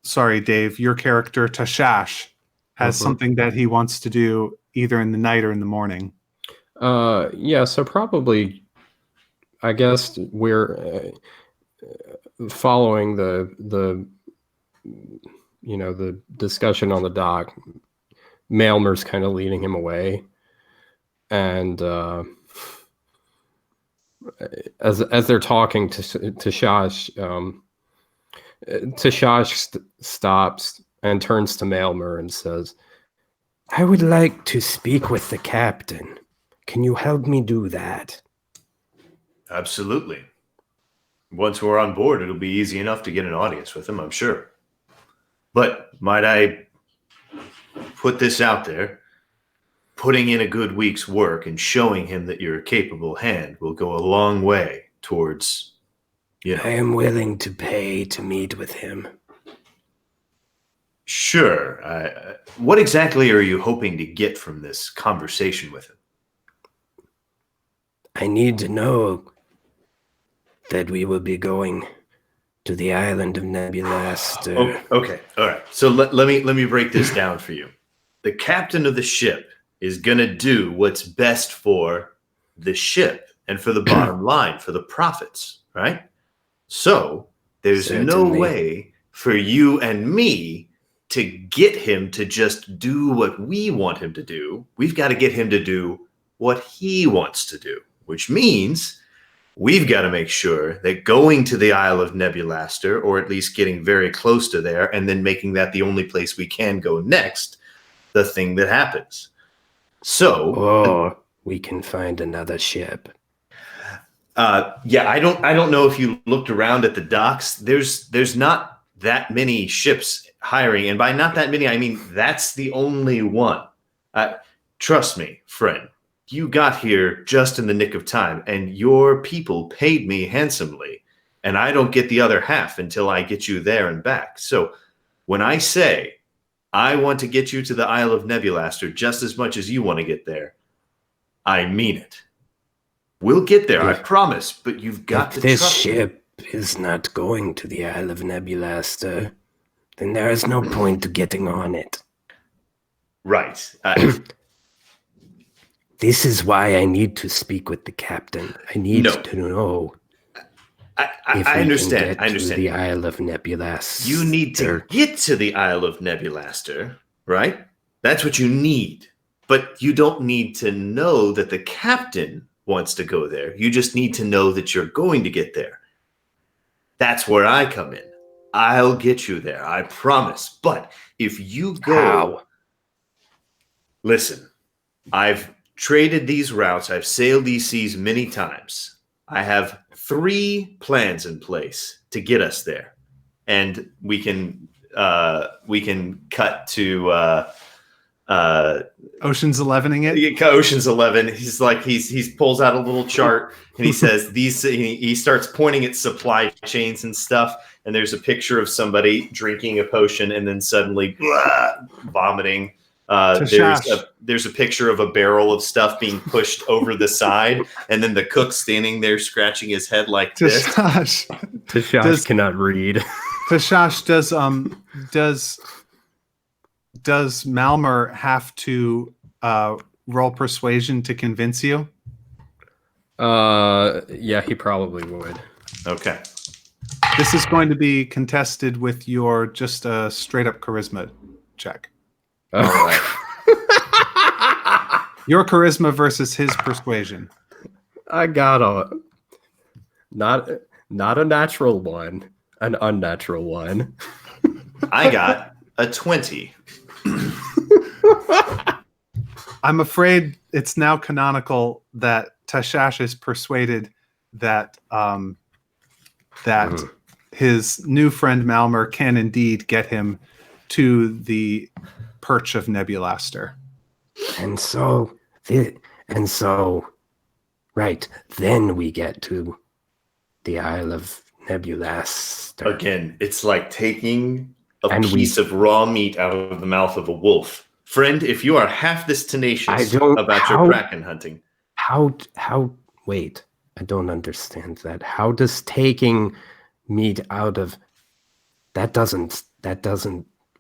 sorry, Dave, your character Tashash has something that he wants to do either in the night or in the morning. Yeah, so probably, I guess we're following the discussion on the dock. Mailmer's kind of leading him away, and as they're talking to Tashash, Tashash stops and turns to Mailmer and says, I would like to speak with the captain. Can you help me do that? Absolutely. Once we're on board, it'll be easy enough to get an audience with him, I'm sure. But might I put this out there? Putting in a good week's work and showing him that you're a capable hand will go a long way towards, I am willing to pay to meet with him. Sure. What exactly are you hoping to get from this conversation with him? I need to know that we will be going to the island of Nebulaster. Okay. All right. So let me break this down for you. The captain of the ship is going to do what's best for the ship and for the bottom line, for the profits, right? So there's no Certainly. way for you and me to get him to just do what we want him to do. We've got to get him to do what he wants to do, which means we've got to make sure that going to the Isle of Nebulaster, or at least getting very close to there, and then making that the only place we can go next, the thing that happens. So, Or we can find another ship. yeah, I don't know if you looked around at the docks. There's not that many ships hiring, and by not that many, I mean that's the only one. Trust me, friend. You got here just in the nick of time, and your people paid me handsomely, and I don't get the other half until I get you there and back. So when I say I want to get you to the Isle of Nebulaster just as much as you want to get there, I mean it. We'll get there, I promise, but you've got to If this trust me. ship is not going to the Isle of Nebulaster, then there is no point to getting on it. Right. This is why I need to speak with the captain. I need No. to know I if we understand. can I get to understand. the Isle of Nebulaster. You need to get to the Isle of Nebulaster, right? That's what you need. But you don't need to know that the captain wants to go there. You just need to know that you're going to get there. That's where I come in. I'll get you there, I promise. But if you go... How? Listen, I've traded these routes. I've sailed these seas many times. I have 3 plans in place to get us there. And we can cut to Ocean's 11ing it. Ocean's 11. He's like he pulls out a little chart and he says he starts pointing at supply chains and stuff, and there's a picture of somebody drinking a potion and then suddenly vomiting. There's a picture of a barrel of stuff being pushed over the side, and then the cook standing there scratching his head like this. Tashash cannot read. Tashash, does Malmer have to roll persuasion to convince you? Yeah, he probably would. Okay. This is going to be contested with your just a straight up charisma check. All right. Your charisma versus his persuasion. I got not a natural one, an unnatural one. I got a 20. I'm afraid it's now canonical that Tashash is persuaded that his new friend Malmer can indeed get him to the perch of Nebulaster. And so, right, then we get to the Isle of Nebulaster. Again, it's like taking a And piece of raw meat out of the mouth of a wolf. Friend, if you are half this tenacious about your kraken hunting. Wait, I don't understand that. How does taking meat out of that doesn't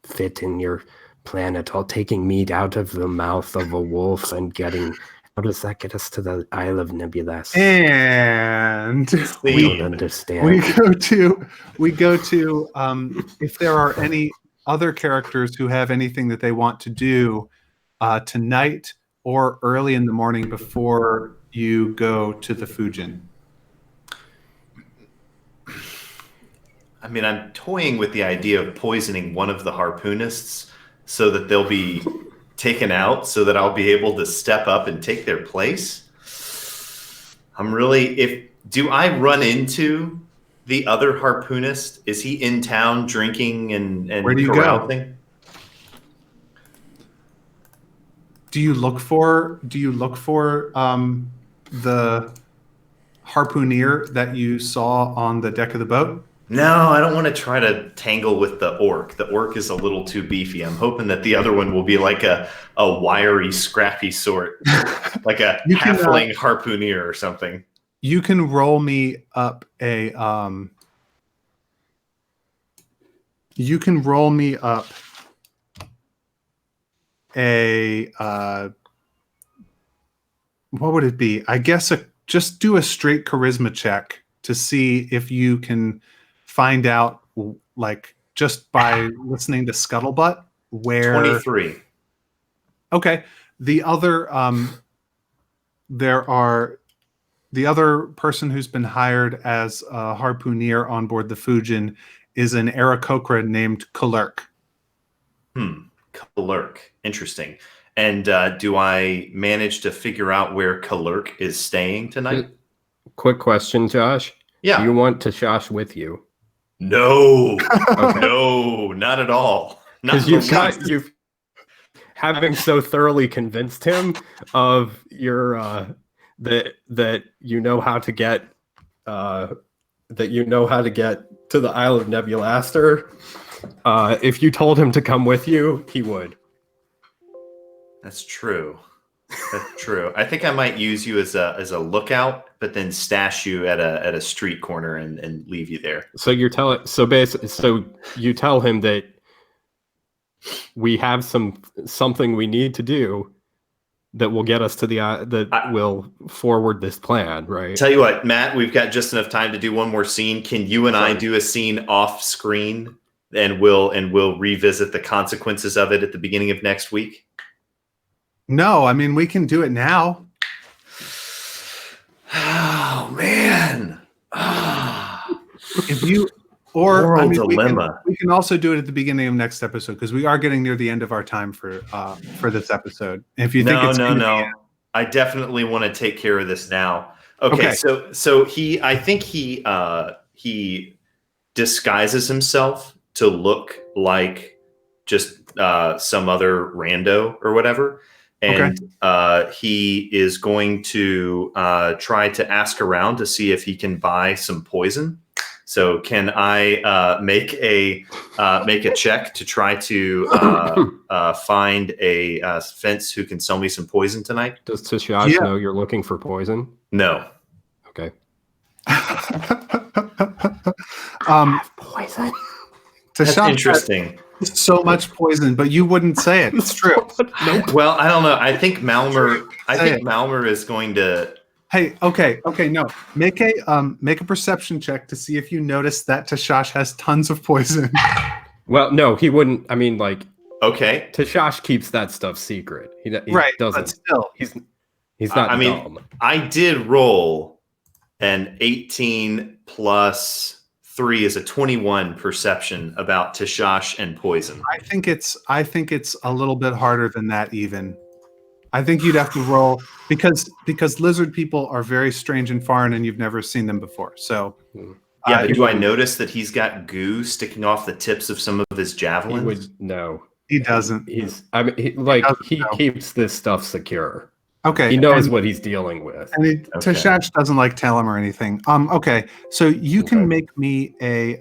fit in your plan at all? Taking meat out of the mouth of a wolf and how does that get us to the Isle of Nebulaster? And I don't understand. we go to if there are any other characters who have anything that they want to do tonight or early in the morning before you go to the Fujin. I mean, I'm toying with the idea of poisoning one of the harpoonists so that they'll be taken out so that I'll be able to step up and take their place. Do I run into the other harpoonist, is he in town drinking and Where do you go? carousing? Do you look for the harpooner that you saw on the deck of the boat? No, I don't want to try to tangle with the orc. The orc is a little too beefy. I'm hoping that the other one will be like a wiry, scrappy sort, like a You can, halfling harpooner or something. You can roll me up a you can roll me up a what would it be? I guess just do a straight charisma check to see if you can find out, like, just by listening to Scuttlebutt, where 23. Okay. The other the other person who's been hired as a harpooner on board the Fujin is an Aarakocra named Kalurk. Kalurk. Interesting. And do I manage to figure out where Kalurk is staying tonight? Quick question, Josh. Yeah. Do you want Tashash with you? No. Okay. No, not at all. Not Because you've having so thoroughly convinced him of your that you know how to get to the Isle of Nebulaster. If you told him to come with you, he would. That's true. That's true. I think I might use you as a lookout, but then stash you at a street corner and leave you there. So you tell him that we have something we need to do that will get us to will forward this plan, right? Tell you what, Matt, we've got just enough time to do one more scene. Can you and I do a scene off screen, and we'll revisit the consequences of it at the beginning of next week? No, I mean, we can do it now. Oh man. If you or Moral I mean, dilemma. we can also do it at the beginning of next episode, because we are getting near the end of our time for this episode. And if you think No. I definitely want to take care of this now. Okay. So I think he disguises himself to look like just some other rando or whatever. And he is going to try to ask around to see if he can buy some poison. So can I make a check to try to find a fence who can sell me some poison tonight? Does Tashash know you're looking for poison? No. Okay. Poison. That's interesting. So much poison, but you wouldn't say it. It's true. Nope. Well, I don't know. I think Malmer is going to. Hey, okay, no. Make a perception check to see if you notice that Tashash has tons of poison. Well, no, he wouldn't. I mean, like, okay, Tashash keeps that stuff secret. He right, doesn't. but still, he's not. I mean, dumb. I did roll an 18 plus 3 is a 21 perception about Tashash and poison. I think it's a little bit harder than that even. I think you'd have to roll because lizard people are very strange and foreign, and you've never seen them before. So yeah, but do I notice that he's got goo sticking off the tips of some of his javelins? No, he doesn't. He keeps this stuff secure. Okay, he knows what he's dealing with. And Tashash doesn't like tell him or anything. Okay, so you can make me a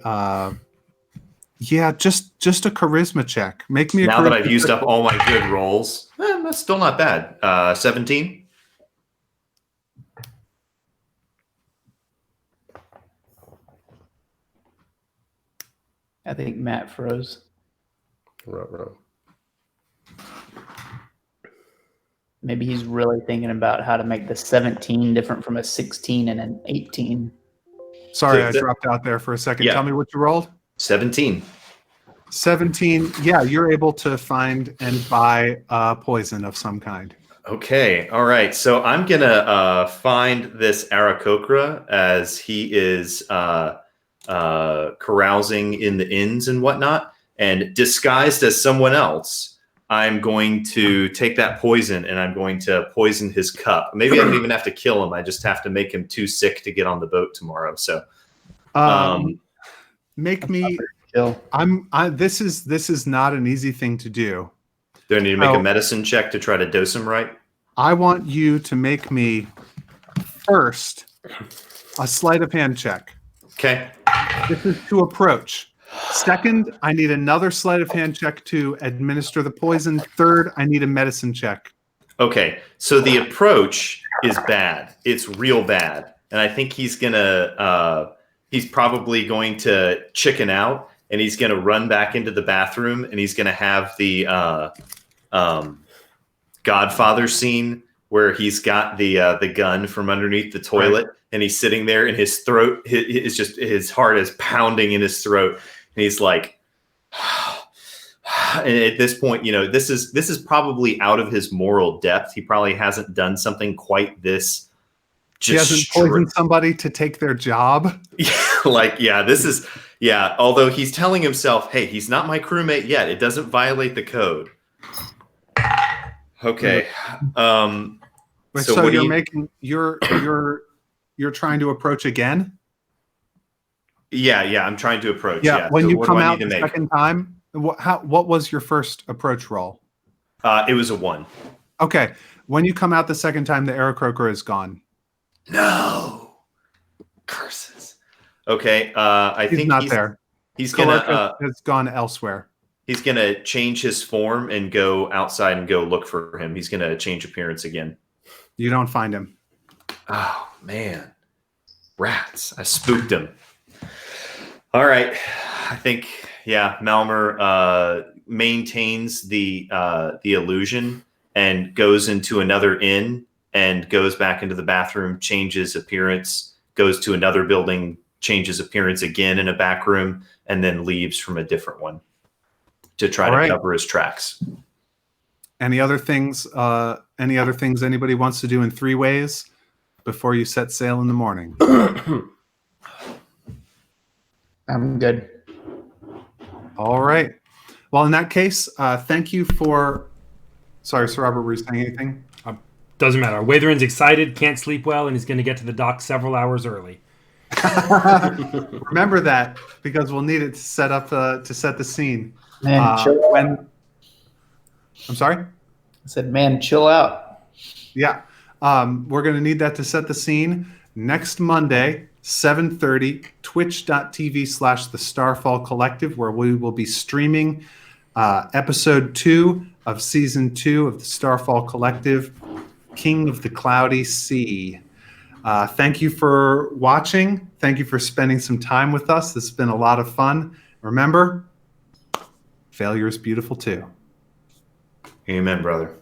just a charisma check. Make me a now that charisma I've used check. up all my good rolls. That's still not bad. 17. I think Matt froze. Row. Maybe he's really thinking about how to make the 17 different from a 16 and an 18. Sorry, I dropped out there for a second. Yeah. Tell me what you rolled. 17. 17. Yeah, you're able to find and buy poison of some kind. Okay. All right. So I'm going to find this Aarakocra as he is carousing in the inns and whatnot, and disguised as someone else. I'm going to take that poison and I'm going to poison his cup. Maybe I don't even have to kill him. I just have to make him too sick to get on the boat tomorrow. So Make me. Chill. This is not an easy thing to do. Do I need to make Oh. a medicine check to try to dose him right? I want you to make me first a sleight of hand check. Okay. This is to approach. Second, I need another sleight of hand check to administer the poison. Third, I need a medicine check. Okay. So the approach is bad. It's real bad. And I think he's probably going to chicken out, and he's going to run back into the bathroom, and he's going to have the Godfather scene where he's got the gun from underneath the toilet, and he's sitting there, and his throat his heart is pounding in his throat, and he's like, and at this point, this is probably out of his moral depth. He probably hasn't done something quite this. He hasn't poisoned somebody to take their job. Although he's telling himself, hey, he's not my crewmate yet. It doesn't violate the code. Okay. So you're trying to approach again? Yeah, I'm trying to approach. Yeah. When so you what come do I out need to the make? second time, what was your first approach roll? It was a 1. Okay. When you come out the second time, the Aarakocra is gone. No. Curses. Okay. I He's think not there. He's gonna has gone elsewhere. he's gonna change his form and go outside and go look for him. He's gonna change appearance again. You don't find him. Oh man, rats! I spooked him. All right, I think Malmer maintains the illusion and goes into another inn and goes back into the bathroom, changes appearance, goes to another building, changes appearance again in a back room, and then leaves from a different one to try to cover his tracks. Any other things? Any other things anybody wants to do in 3 ways before you set sail in the morning? I'm good. All right. Well, in that case, thank you for. Sorry, Sir Robert, were you saying anything? Doesn't matter. Waitherin's excited, can't sleep well, and he's going to get to the dock several hours early. Remember that, because we'll need it to set the scene. Man, chill out. I'm sorry? I said, man, chill out. Yeah. We're going to need that to set the scene. Next Monday, 7:30, twitch.tv/the Starfall Collective, where we will be streaming episode 2 of season 2 of the Starfall Collective, King of the Cloudy Sea. Thank you for watching. Thank you for spending some time with us. This has been a lot of fun. Remember, failure is beautiful too. Amen, brother.